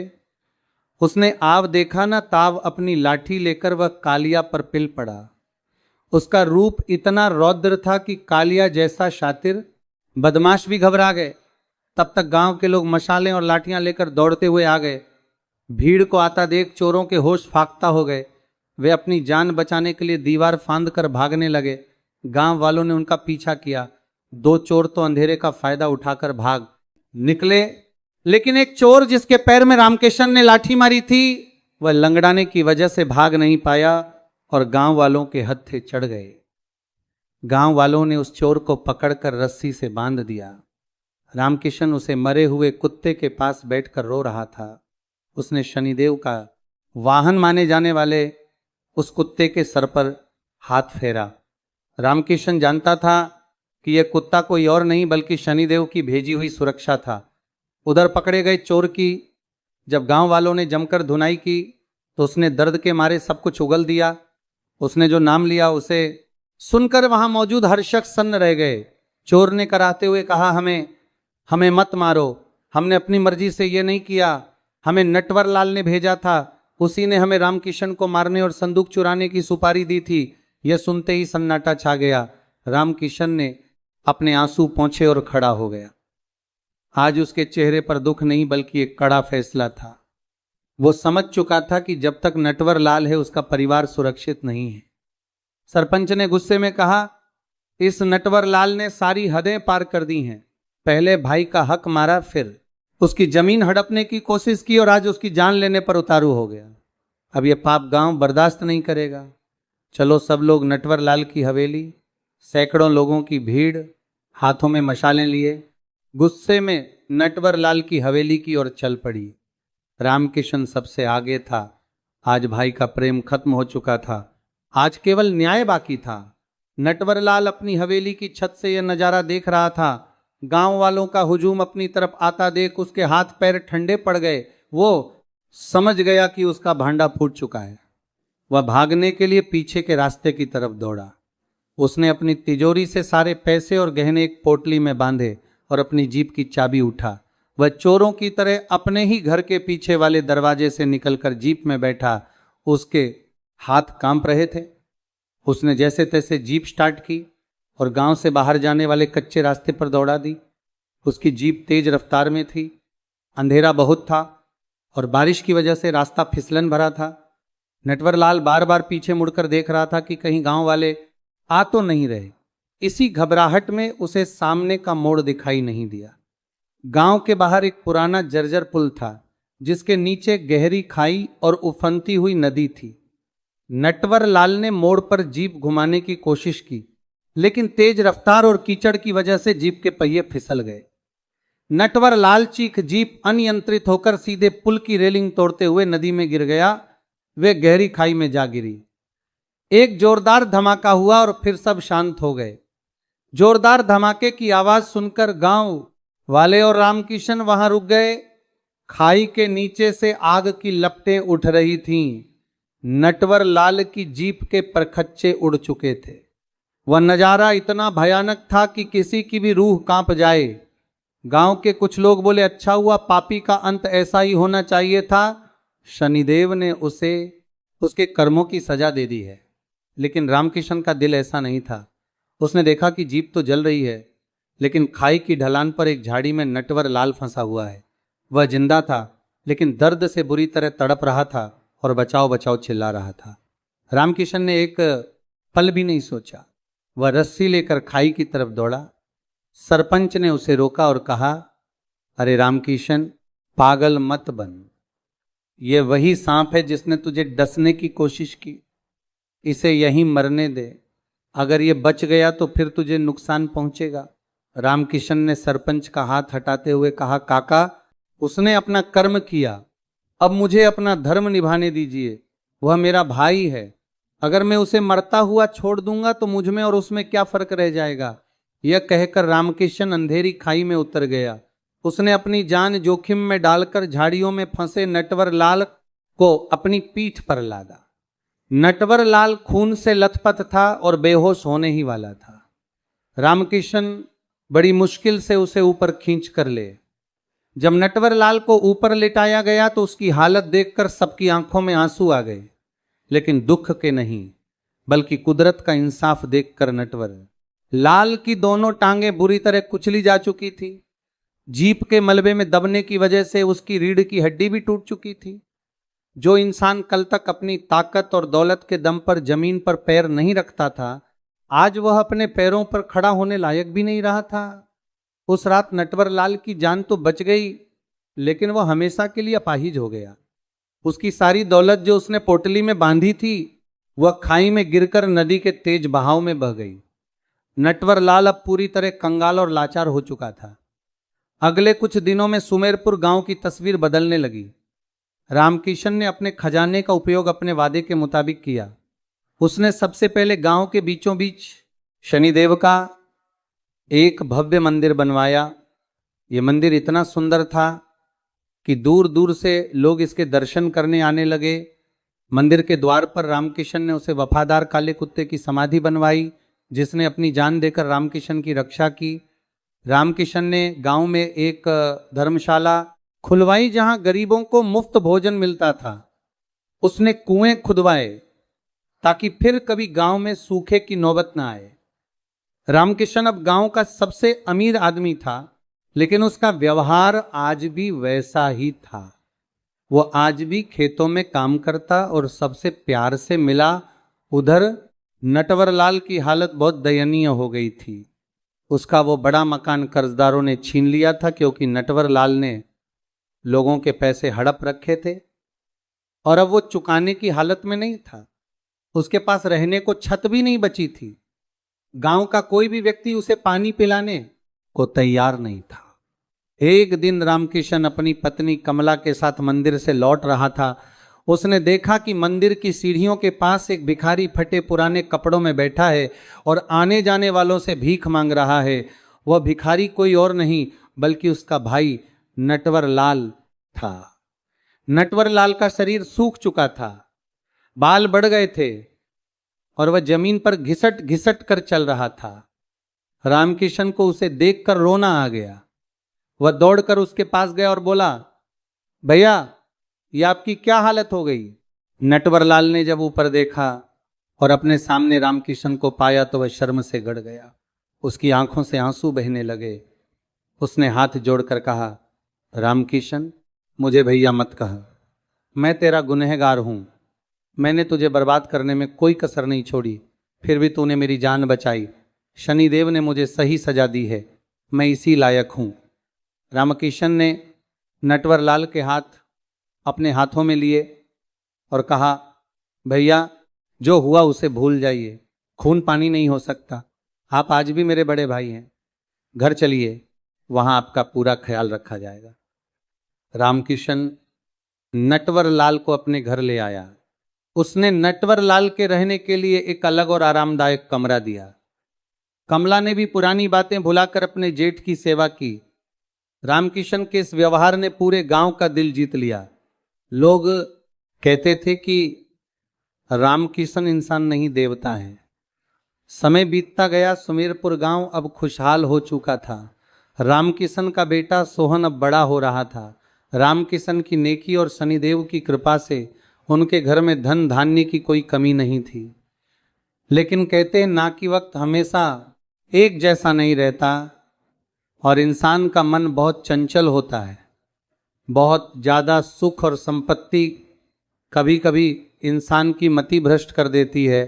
उसने आव देखा ना ताव अपनी लाठी लेकर वह कालिया पर पिल पड़ा। उसका रूप इतना रौद्र था कि कालिया जैसा शातिर बदमाश भी घबरा गए। तब तक गांव के लोग मशालें और लाठियां लेकर दौड़ते हुए आ गए। भीड़ को आता देख चोरों के होश फाख्ता हो गए। वे अपनी जान बचाने के लिए दीवार फांद कर भागने लगे। गांव वालों ने उनका पीछा किया। दो चोर तो अंधेरे का फायदा उठाकर भाग निकले, लेकिन एक चोर जिसके पैर में रामकिशन ने लाठी मारी थी, वह लंगड़ाने की वजह से भाग नहीं पाया और गांव वालों के हत्थे चढ़ गए। गांव वालों ने उस चोर को पकड़कर रस्सी से बांध दिया। रामकिशन उसे मरे हुए कुत्ते के पास बैठकर रो रहा था। उसने शनिदेव का वाहन माने जाने वाले उस कुत्ते के सर पर हाथ फेरा। रामकिशन जानता था कि यह कुत्ता कोई और नहीं बल्कि शनिदेव की भेजी हुई सुरक्षा था। उधर पकड़े गए चोर की जब गांव वालों ने जमकर धुनाई की तो उसने दर्द के मारे सब कुछ उगल दिया। उसने जो नाम लिया उसे सुनकर वहां मौजूद हर शख्स सन्न रह गए। चोर ने कराते हुए कहा, हमें मत मारो, हमने अपनी मर्जी से ये नहीं किया, हमें नटवर लाल ने भेजा था, उसी ने हमें रामकिशन को मारने और संदूक चुराने की सुपारी दी थी। यह सुनते ही सन्नाटा छा गया। रामकिशन ने अपने आंसू पोंछे और खड़ा हो गया। आज उसके चेहरे पर दुख नहीं बल्कि एक कड़ा फैसला था। वो समझ चुका था कि जब तक नटवर लाल है उसका परिवार सुरक्षित नहीं है। सरपंच ने गुस्से में कहा, इस नटवर लाल ने सारी हदें पार कर दी हैं। पहले भाई का हक मारा, फिर उसकी जमीन हड़पने की कोशिश की और आज उसकी जान लेने पर उतारू हो गया। अब यह पाप गांव बर्दाश्त नहीं करेगा। चलो सब लोग नटवर लाल की हवेली। सैकड़ों लोगों की भीड़ हाथों में मशालें लिए गुस्से में नटवर लाल की हवेली की ओर चल पड़ी। रामकिशन सबसे आगे था। आज भाई का प्रेम खत्म हो चुका था। आज केवल न्याय बाकी था। नटवर लाल अपनी हवेली की छत से यह नजारा देख रहा था। गांव वालों का हुजूम अपनी तरफ आता देख उसके हाथ पैर ठंडे पड़ गए। वो समझ गया कि उसका भांडा फूट चुका है। वह भागने के लिए पीछे के रास्ते की तरफ दौड़ा। उसने अपनी तिजोरी से सारे पैसे और गहने एक पोटली में बांधे और अपनी जीप की चाबी उठा। वह चोरों की तरह अपने ही घर के पीछे वाले दरवाजे से निकलकर जीप में बैठा। उसके हाथ कांप रहे थे। उसने जैसे तैसे जीप स्टार्ट की और गांव से बाहर जाने वाले कच्चे रास्ते पर दौड़ा दी। उसकी जीप तेज रफ्तार में थी। अंधेरा बहुत था और बारिश की वजह से रास्ता फिसलन भरा था। नटवरलाल बार बार पीछे मुड़कर देख रहा था कि कहीं गांव वाले आ तो नहीं रहे। इसी घबराहट में उसे सामने का मोड़ दिखाई नहीं दिया। गांव के बाहर एक पुराना जर्जर पुल था, जिसके नीचे गहरी खाई और उफनती हुई नदी थी। नटवरलाल ने मोड़ पर जीप घुमाने की कोशिश की, लेकिन तेज रफ्तार और कीचड़ की वजह से जीप के पहिए फिसल गए। नटवरलाल चीख जीप अनियंत्रित होकर सीधे पुल की रेलिंग तोड़ते हुए नदी में गिर गया। वे गहरी खाई में जा गिरी। एक जोरदार धमाका हुआ और फिर सब शांत हो गए। जोरदार धमाके की आवाज सुनकर गांव वाले और रामकिशन वहां रुक गए। खाई के नीचे से आग की लपटें उठ रही थीं। नटवरलाल की जीप के परखच्चे उड़ चुके थे। वह नजारा इतना भयानक था कि किसी की भी रूह कांप जाए। गांव के कुछ लोग बोले, अच्छा हुआ, पापी का अंत ऐसा ही होना चाहिए था। शनिदेव ने उसे उसके कर्मों की सजा दे दी है। लेकिन रामकिशन का दिल ऐसा नहीं था। उसने देखा कि जीप तो जल रही है, लेकिन खाई की ढलान पर एक झाड़ी में नटवरलाल फंसा हुआ है। वह जिंदा था, लेकिन दर्द से बुरी तरह तड़प रहा था और बचाओ बचाओ चिल्ला रहा था। रामकिशन ने एक पल भी नहीं सोचा। वह रस्सी लेकर खाई की तरफ दौड़ा। सरपंच ने उसे रोका और कहा, अरे रामकिशन, पागल मत बन। ये वही सांप है जिसने तुझे डसने की कोशिश की। इसे यहीं मरने दे। अगर ये बच गया तो फिर तुझे नुकसान पहुंचेगा। रामकिशन ने सरपंच का हाथ हटाते हुए कहा, काका, उसने अपना कर्म किया, अब मुझे अपना धर्म निभाने दीजिए। वह मेरा भाई है। अगर मैं उसे मरता हुआ छोड़ दूंगा तो मुझ में और उसमें क्या फर्क रह जाएगा। यह कहकर रामकिशन अंधेरी खाई में उतर गया। उसने अपनी जान जोखिम में डालकर झाड़ियों में फंसे नटवरलाल को अपनी पीठ पर लादा। नटवरलाल खून से लथपथ था और बेहोश होने ही वाला था। रामकिशन बड़ी मुश्किल से उसे ऊपर खींच कर ले। जब नटवरलाल को ऊपर लेटाया गया तो उसकी हालत देखकर सबकी आंखों में आंसू आ गए, लेकिन दुख के नहीं, बल्कि कुदरत का इंसाफ देखकर नटवरलाल की दोनों टांगें बुरी तरह कुचली जा चुकी थी। जीप के मलबे में दबने की वजह से उसकी रीढ़ की हड्डी भी टूट चुकी थी। जो इंसान कल तक अपनी ताकत और दौलत के दम पर जमीन पर पैर नहीं रखता था, आज वह अपने पैरों पर खड़ा होने लायक भी नहीं रहा था। उस रात नटवरलाल की जान तो बच गई, लेकिन वह हमेशा के लिए अपाहिज हो गया। उसकी सारी दौलत जो उसने पोटली में बांधी थी, वह खाई में गिरकर नदी के तेज बहाव में बह गई। नटवरलाल अब पूरी तरह कंगाल और लाचार हो चुका था। अगले कुछ दिनों में सुमेरपुर गांव की तस्वीर बदलने लगी। रामकिशन ने अपने खजाने का उपयोग अपने वादे के मुताबिक किया। उसने सबसे पहले गांव के बीचों बीच शनिदेव का एक भव्य मंदिर बनवाया। ये मंदिर इतना सुंदर था कि दूर दूर से लोग इसके दर्शन करने आने लगे। मंदिर के द्वार पर रामकिशन ने उसे वफादार काले कुत्ते की समाधि बनवाई, जिसने अपनी जान देकर रामकिशन की रक्षा की। रामकिशन ने गांव में एक धर्मशाला खुलवाई जहां गरीबों को मुफ्त भोजन मिलता था। उसने कुएं खुदवाए ताकि फिर कभी गांव में सूखे की नौबत ना आए। रामकिशन अब गांव का सबसे अमीर आदमी था, लेकिन उसका व्यवहार आज भी वैसा ही था। वो आज भी खेतों में काम करता और सबसे प्यार से मिला। उधर नटवरलाल की हालत बहुत दयनीय हो गई थी। उसका वो बड़ा मकान कर्जदारों ने छीन लिया था, क्योंकि नटवरलाल ने लोगों के पैसे हड़प रखे थे और अब वो चुकाने की हालत में नहीं था। उसके पास रहने को छत भी नहीं बची थी। गांव का कोई भी व्यक्ति उसे पानी पिलाने को तैयार नहीं था। एक दिन रामकिशन अपनी पत्नी कमला के साथ मंदिर से लौट रहा था। उसने देखा कि मंदिर की सीढ़ियों के पास एक भिखारी फटे पुराने कपड़ों में बैठा है और आने जाने वालों से भीख मांग रहा है। वह भिखारी कोई और नहीं बल्कि उसका भाई नटवरलाल था। नटवरलाल का शरीर सूख चुका था, बाल बढ़ गए थे और वह जमीन पर घिसट घिसट कर चल रहा था। रामकिशन को उसे देखकर रोना आ गया। वह दौड़कर उसके पास गया और बोला, भैया, ये आपकी क्या हालत हो गई। नटवरलाल ने जब ऊपर देखा और अपने सामने रामकिशन को पाया तो वह शर्म से गड़ गया। उसकी आंखों से आंसू बहने लगे। उसने हाथ जोड़कर कहा, रामकिशन, मुझे भैया मत कह, मैं तेरा गुनहगार हूं। मैंने तुझे बर्बाद करने में कोई कसर नहीं छोड़ी, फिर भी तूने मेरी जान बचाई। शनिदेव ने मुझे सही सजा दी है, मैं इसी लायक हूँ। रामकिशन ने नटवरलाल के हाथ अपने हाथों में लिए और कहा, भैया जो हुआ उसे भूल जाइए, खून पानी नहीं हो सकता। आप आज भी मेरे बड़े भाई हैं, घर चलिए, वहां आपका पूरा ख्याल रखा जाएगा। रामकिशन नटवरलाल को अपने घर ले आया। उसने नटवरलाल के रहने के लिए एक अलग और आरामदायक कमरा दिया। कमला ने भी पुरानी बातें भुलाकर अपने जेठ की सेवा की। रामकिशन के इस व्यवहार ने पूरे गांव का दिल जीत लिया। लोग कहते थे कि रामकिशन इंसान नहीं देवता है। समय बीतता गया, सुमेरपुर गांव अब खुशहाल हो चुका था। रामकिशन का बेटा सोहन अब बड़ा हो रहा था। रामकिशन की नेकी और शनिदेव की कृपा से उनके घर में धन धान्य की कोई कमी नहीं थी। लेकिन कहते ना कि वक्त हमेशा एक जैसा नहीं रहता और इंसान का मन बहुत चंचल होता है। बहुत ज़्यादा सुख और संपत्ति कभी कभी इंसान की मति भ्रष्ट कर देती है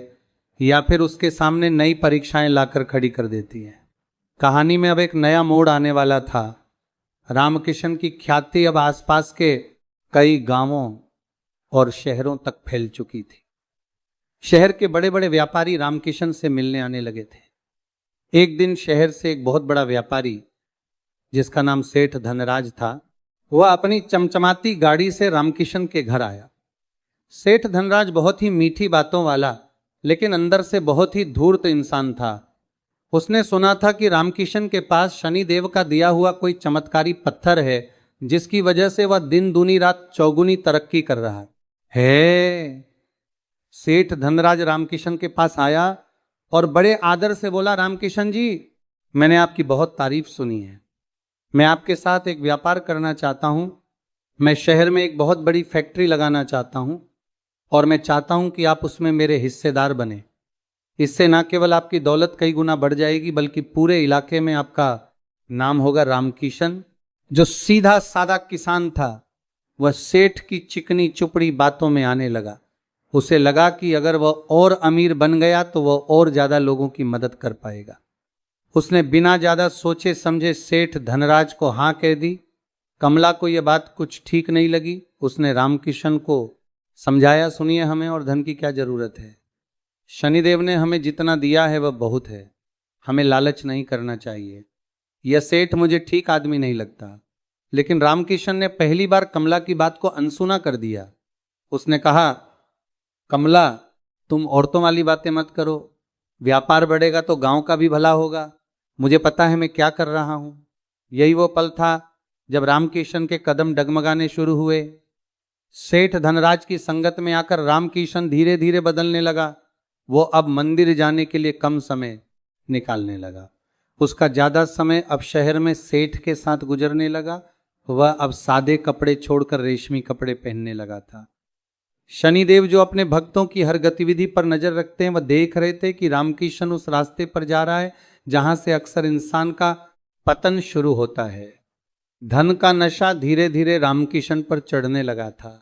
या फिर उसके सामने नई परीक्षाएं लाकर खड़ी कर देती है। कहानी में अब एक नया मोड़ आने वाला था। रामकिशन की ख्याति अब आसपास के कई गांवों और शहरों तक फैल चुकी थी। शहर के बड़े बड़े व्यापारी रामकिशन से मिलने आने लगे थे। एक दिन शहर से एक बहुत बड़ा व्यापारी जिसका नाम सेठ धनराज था, वह अपनी चमचमाती गाड़ी से रामकिशन के घर आया। सेठ धनराज बहुत ही मीठी बातों वाला लेकिन अंदर से बहुत ही धूर्त इंसान था। उसने सुना था कि रामकिशन के पास शनिदेव का दिया हुआ कोई चमत्कारी पत्थर है जिसकी वजह से वह दिन दूनी रात चौगुनी तरक्की कर रहा है। सेठ धनराज रामकिशन के पास आया और बड़े आदर से बोला, रामकिशन जी, मैंने आपकी बहुत तारीफ सुनी है। मैं आपके साथ एक व्यापार करना चाहता हूं। मैं शहर में एक बहुत बड़ी फैक्ट्री लगाना चाहता हूं और मैं चाहता हूं कि आप उसमें मेरे हिस्सेदार बने। इससे ना केवल आपकी दौलत कई गुना बढ़ जाएगी बल्कि पूरे इलाके में आपका नाम होगा रामकिशन। जो सीधा सादा किसान था वह सेठ की चिकनी चुपड़ी बातों में आने लगा। उसे लगा कि अगर वह और अमीर बन गया तो वह और ज्यादा लोगों की मदद कर पाएगा। उसने बिना ज्यादा सोचे समझे सेठ धनराज को हाँ कह दी। कमला को यह बात कुछ ठीक नहीं लगी। उसने रामकिशन को समझाया, सुनिए, हमें और धन की क्या जरूरत है। शनिदेव ने हमें जितना दिया है वह बहुत है, हमें लालच नहीं करना चाहिए। यह सेठ मुझे ठीक आदमी नहीं लगता। लेकिन रामकिशन ने पहली बार कमला की बात को अनसुना कर दिया। उसने कहा, कमला, तुम औरतों वाली बातें मत करो। व्यापार बढ़ेगा तो गांव का भी भला होगा। मुझे पता है मैं क्या कर रहा हूं। यही वो पल था जब रामकिशन के कदम डगमगाने शुरू हुए। सेठ धनराज की संगत में आकर रामकिशन धीरे धीरे बदलने लगा। वो अब मंदिर जाने के लिए कम समय निकालने लगा। उसका ज्यादा समय अब शहर में सेठ के साथ गुजरने लगा। वह अब सादे कपड़े छोड़कर रेशमी कपड़े पहनने लगा था। शनिदेव जो अपने भक्तों की हर गतिविधि पर नजर रखते हैं, वह देख रहे थे कि रामकिशन उस रास्ते पर जा रहा है जहां से अक्सर इंसान का पतन शुरू होता है। धन का नशा धीरे धीरे रामकिशन पर चढ़ने लगा था।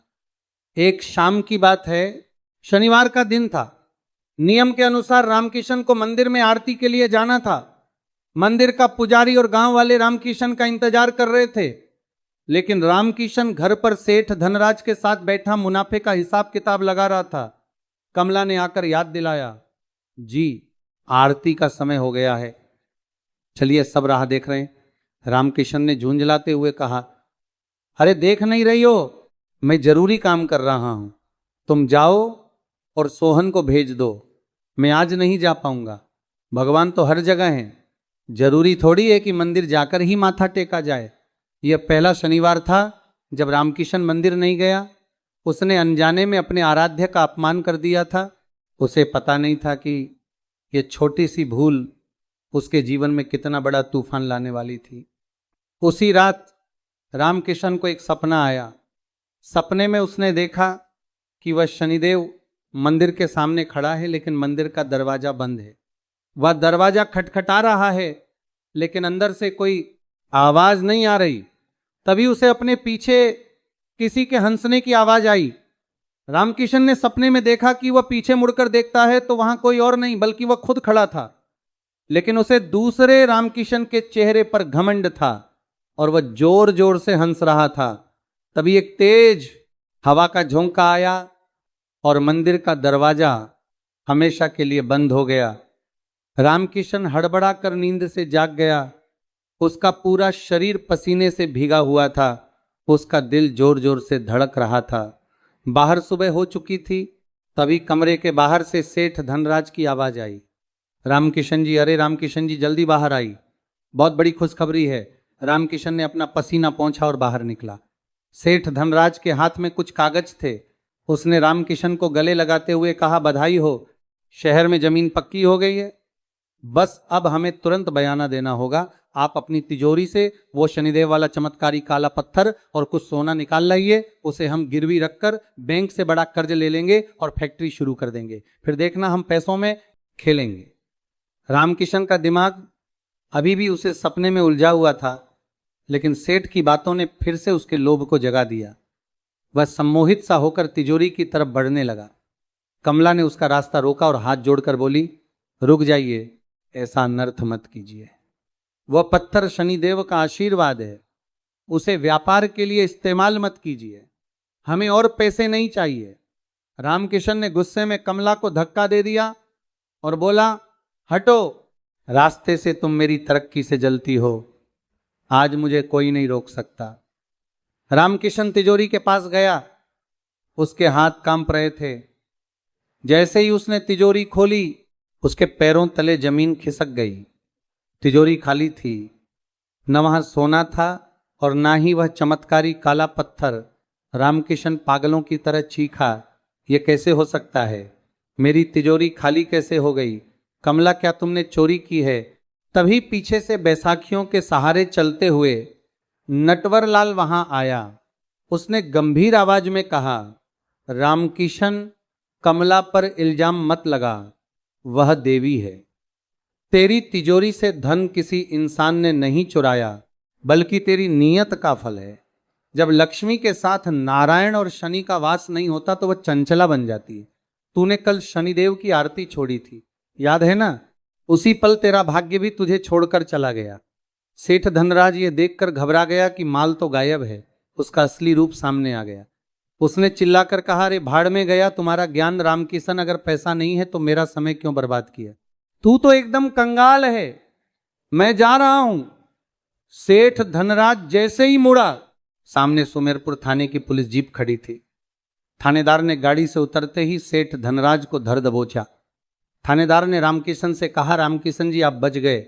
एक शाम की बात है, शनिवार का दिन था। नियम के अनुसार रामकिशन को मंदिर में आरती के लिए जाना था। मंदिर का पुजारी और गांव वाले रामकिशन का इंतजार कर रहे थे। लेकिन रामकिशन घर पर सेठ धनराज के साथ बैठा मुनाफे का हिसाब किताब लगा रहा था। कमला ने आकर याद दिलाया, जी आरती का समय हो गया है, चलिए सब राह देख रहे हैं। रामकिशन ने झुंझलाते हुए कहा, अरे देख नहीं रही हो, मैं जरूरी काम कर रहा हूं। तुम जाओ और सोहन को भेज दो, मैं आज नहीं जा पाऊंगा। भगवान तो हर जगह हैं, जरूरी थोड़ी है कि मंदिर जाकर ही माथा टेका जाए। यह पहला शनिवार था जब रामकिशन मंदिर नहीं गया। उसने अनजाने में अपने आराध्य का अपमान कर दिया था। उसे पता नहीं था कि यह छोटी सी भूल उसके जीवन में कितना बड़ा तूफान लाने वाली थी। उसी रात रामकिशन को एक सपना आया। सपने में उसने देखा कि वह शनिदेव मंदिर के सामने खड़ा है लेकिन मंदिर का दरवाजा बंद है। वह दरवाजा खटखटा रहा है लेकिन अंदर से कोई आवाज नहीं आ रही। तभी उसे अपने पीछे किसी के हंसने की आवाज आई। रामकिशन ने सपने में देखा कि वह पीछे मुड़कर देखता है तो वहां कोई और नहीं बल्कि वह खुद खड़ा था, लेकिन उसे दूसरे रामकिशन के चेहरे पर घमंड था और वह जोर जोर से हंस रहा था। तभी एक तेज हवा का झोंका आया और मंदिर का दरवाजा हमेशा के लिए बंद हो गया। रामकिशन हड़बड़ा कर नींद से जाग गया। उसका पूरा शरीर पसीने से भीगा हुआ था। उसका दिल जोर जोर से धड़क रहा था। बाहर सुबह हो चुकी थी। तभी कमरे के बाहर से सेठ धनराज की आवाज आई, रामकिशन जी, अरे रामकिशन जी जल्दी बाहर आई, बहुत बड़ी खुशखबरी है। रामकिशन ने अपना पसीना पोंछा और बाहर निकला। सेठ धनराज के हाथ में कुछ कागज थे। उसने रामकिशन को गले लगाते हुए कहा, बधाई हो, शहर में जमीन पक्की हो गई है। बस अब हमें तुरंत बयाना देना होगा। आप अपनी तिजोरी से वो शनिदेव वाला चमत्कारी काला पत्थर और कुछ सोना निकाल लाइए। उसे हम गिरवी रखकर बैंक से बड़ा कर्ज ले लेंगे और फैक्ट्री शुरू कर देंगे। फिर देखना हम पैसों में खेलेंगे। रामकिशन का दिमाग अभी भी उसे सपने में उलझा हुआ था, लेकिन सेठ की बातों ने फिर से उसके लोभ को जगा दिया। वह सम्मोहित सा होकर तिजोरी की तरफ बढ़ने लगा। कमला ने उसका रास्ता रोका और हाथ जोड़कर बोली, रुक जाइए, ऐसा अनर्थ मत कीजिए। वह पत्थर शनिदेव का आशीर्वाद है, उसे व्यापार के लिए इस्तेमाल मत कीजिए। हमें और पैसे नहीं चाहिए। रामकिशन ने गुस्से में कमला को धक्का दे दिया और बोला, हटो, रास्ते से तुम मेरी तरक्की से जलती हो। आज मुझे कोई नहीं रोक सकता। रामकिशन तिजोरी के पास गया। उसके हाथ कांप रहे थे। जैसे ही उसने तिजोरी खोली, उसके पैरों तले जमीन खिसक गई। तिजोरी खाली थी। न वहां सोना था और ना ही वह चमत्कारी काला पत्थर। रामकिशन पागलों की तरह चीखा, यह कैसे हो सकता है? मेरी तिजोरी खाली कैसे हो गई? कमला, क्या तुमने चोरी की है? तभी पीछे से बैसाखियों के सहारे चलते हुए नटवरलाल वहां आया। उसने गंभीर आवाज में कहा, रामकिशन, कमला पर इल्जाम मत लगा, वह देवी है। तेरी तिजोरी से धन किसी इंसान ने नहीं चुराया, बल्कि तेरी नीयत का फल है। जब लक्ष्मी के साथ नारायण और शनि का वास नहीं होता तो वह चंचला बन जाती है। तूने कल शनिदेव की आरती छोड़ी थी, याद है ना? उसी पल तेरा भाग्य भी तुझे छोड़कर चला गया। सेठ धनराज ये देखकर घबरा गया कि माल तो गायब है। उसका असली रूप सामने आ गया। उसने चिल्लाकर कहा, अरे भाड़ में गया तुम्हारा ज्ञान रामकिशन, अगर पैसा नहीं है तो मेरा समय क्यों बर्बाद किया? तू तो एकदम कंगाल है। मैं जा रहा हूं। सेठ धनराज जैसे ही मुड़ा, सामने सुमेरपुर थाने की पुलिस जीप खड़ी थी। थानेदार ने गाड़ी से उतरते ही सेठ धनराज को धर दबोचा। थानेदार ने रामकिशन से कहा, रामकिशन जी आप बच गए।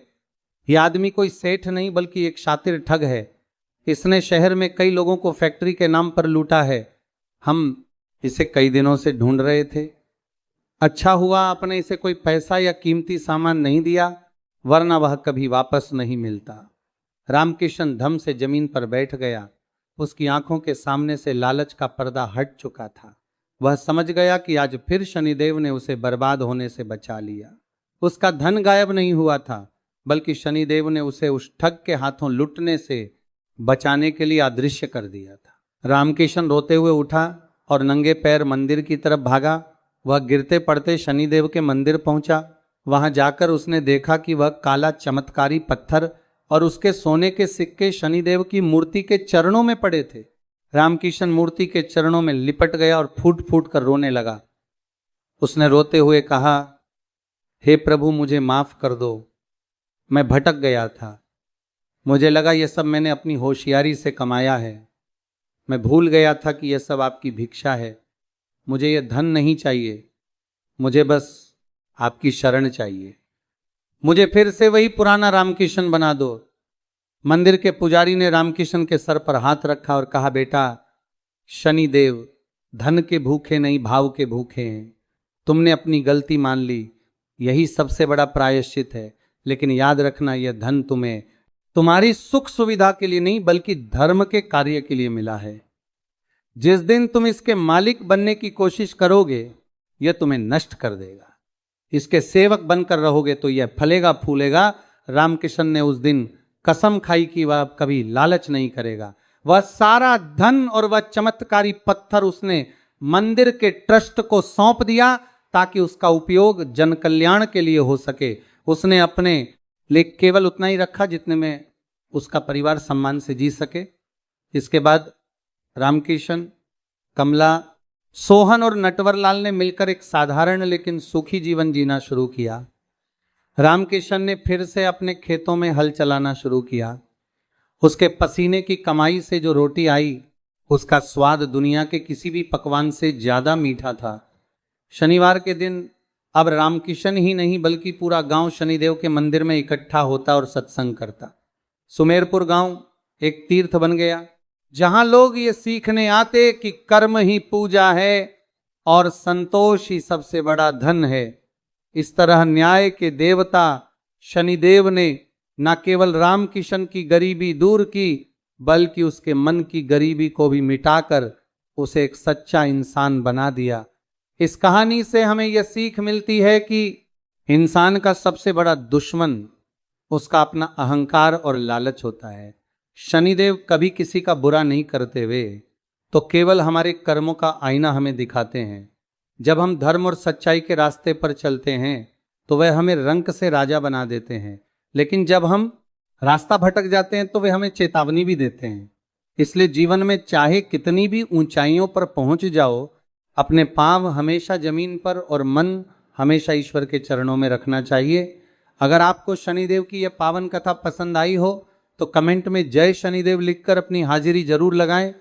यह आदमी कोई सेठ नहीं बल्कि एक शातिर ठग है। इसने शहर में कई लोगों को फैक्ट्री के नाम पर लूटा है। हम इसे कई दिनों से ढूंढ रहे थे। अच्छा हुआ आपने इसे कोई पैसा या कीमती सामान नहीं दिया, वरना वह कभी वापस नहीं मिलता। रामकिशन धम से जमीन पर बैठ गया। उसकी आंखों के सामने से लालच का पर्दा हट चुका था। वह समझ गया कि आज फिर शनिदेव ने उसे बर्बाद होने से बचा लिया। उसका धन गायब नहीं हुआ था, बल्कि शनिदेव ने उसे उस ठग के हाथों लुटने से बचाने के लिए अदृश्य कर दिया था। रामकिशन रोते हुए उठा और नंगे पैर मंदिर की तरफ भागा। वह गिरते पड़ते शनिदेव के मंदिर पहुंचा। वहां जाकर उसने देखा कि वह काला चमत्कारी पत्थर और उसके सोने के सिक्के शनिदेव की मूर्ति के चरणों में पड़े थे। रामकिशन मूर्ति के चरणों में लिपट गया और फूट फूट कर रोने लगा। उसने रोते हुए कहा, हे प्रभु, मुझे माफ कर दो। मैं भटक गया था। मुझे लगा यह सब मैंने अपनी होशियारी से कमाया है। मैं भूल गया था कि यह सब आपकी भिक्षा है। मुझे यह धन नहीं चाहिए, मुझे बस आपकी शरण चाहिए। मुझे फिर से वही पुराना रामकिशन बना दो। मंदिर के पुजारी ने रामकिशन के सर पर हाथ रखा और कहा, बेटा, शनिदेव धन के भूखे नहीं, भाव के भूखे हैं। तुमने अपनी गलती मान ली, यही सबसे बड़ा प्रायश्चित है। लेकिन याद रखना, यह धन तुम्हें तुम्हारी सुख सुविधा के लिए नहीं, बल्कि धर्म के कार्य के लिए मिला है। जिस दिन तुम इसके मालिक बनने की कोशिश करोगे, यह तुम्हें नष्ट कर देगा। इसके सेवक बनकर रहोगे तो यह फलेगा फूलेगा। रामकिशन ने उस दिन कसम खाई कि वह कभी लालच नहीं करेगा। वह सारा धन और वह चमत्कारी पत्थर उसने मंदिर के ट्रस्ट को सौंप दिया ताकि उसका उपयोग जन कल्याण के लिए हो सके। उसने अपने लिए केवल उतना ही रखा जितने में उसका परिवार सम्मान से जी सके। इसके बाद रामकिशन, कमला, सोहन और नटवरलाल ने मिलकर एक साधारण लेकिन सुखी जीवन जीना शुरू किया। रामकिशन ने फिर से अपने खेतों में हल चलाना शुरू किया। उसके पसीने की कमाई से जो रोटी आई उसका स्वाद दुनिया के किसी भी पकवान से ज्यादा मीठा था। शनिवार के दिन अब रामकिशन ही नहीं बल्कि पूरा गांव शनिदेव के मंदिर में इकट्ठा होता और सत्संग करता। सुमेरपुर गांव एक तीर्थ बन गया जहां लोग ये सीखने आते कि कर्म ही पूजा है और संतोष ही सबसे बड़ा धन है। इस तरह न्याय के देवता शनिदेव ने न केवल रामकिशन की गरीबी दूर की बल्कि उसके मन की गरीबी को भी मिटाकर उसे एक सच्चा इंसान बना दिया। इस कहानी से हमें यह सीख मिलती है कि इंसान का सबसे बड़ा दुश्मन उसका अपना अहंकार और लालच होता है। शनिदेव कभी किसी का बुरा नहीं करते, वे तो केवल हमारे कर्मों का आईना हमें दिखाते हैं। जब हम धर्म और सच्चाई के रास्ते पर चलते हैं तो वह हमें रंक से राजा बना देते हैं, लेकिन जब हम रास्ता भटक जाते हैं तो वे हमें चेतावनी भी देते हैं। इसलिए जीवन में चाहे कितनी भी ऊंचाइयों पर पहुंच जाओ, अपने पांव हमेशा जमीन पर और मन हमेशा ईश्वर के चरणों में रखना चाहिए। अगर आपको शनिदेव की यह पावन कथा पसंद आई हो तो कमेंट में जय शनिदेव लिखकर अपनी हाजिरी जरूर लगाएं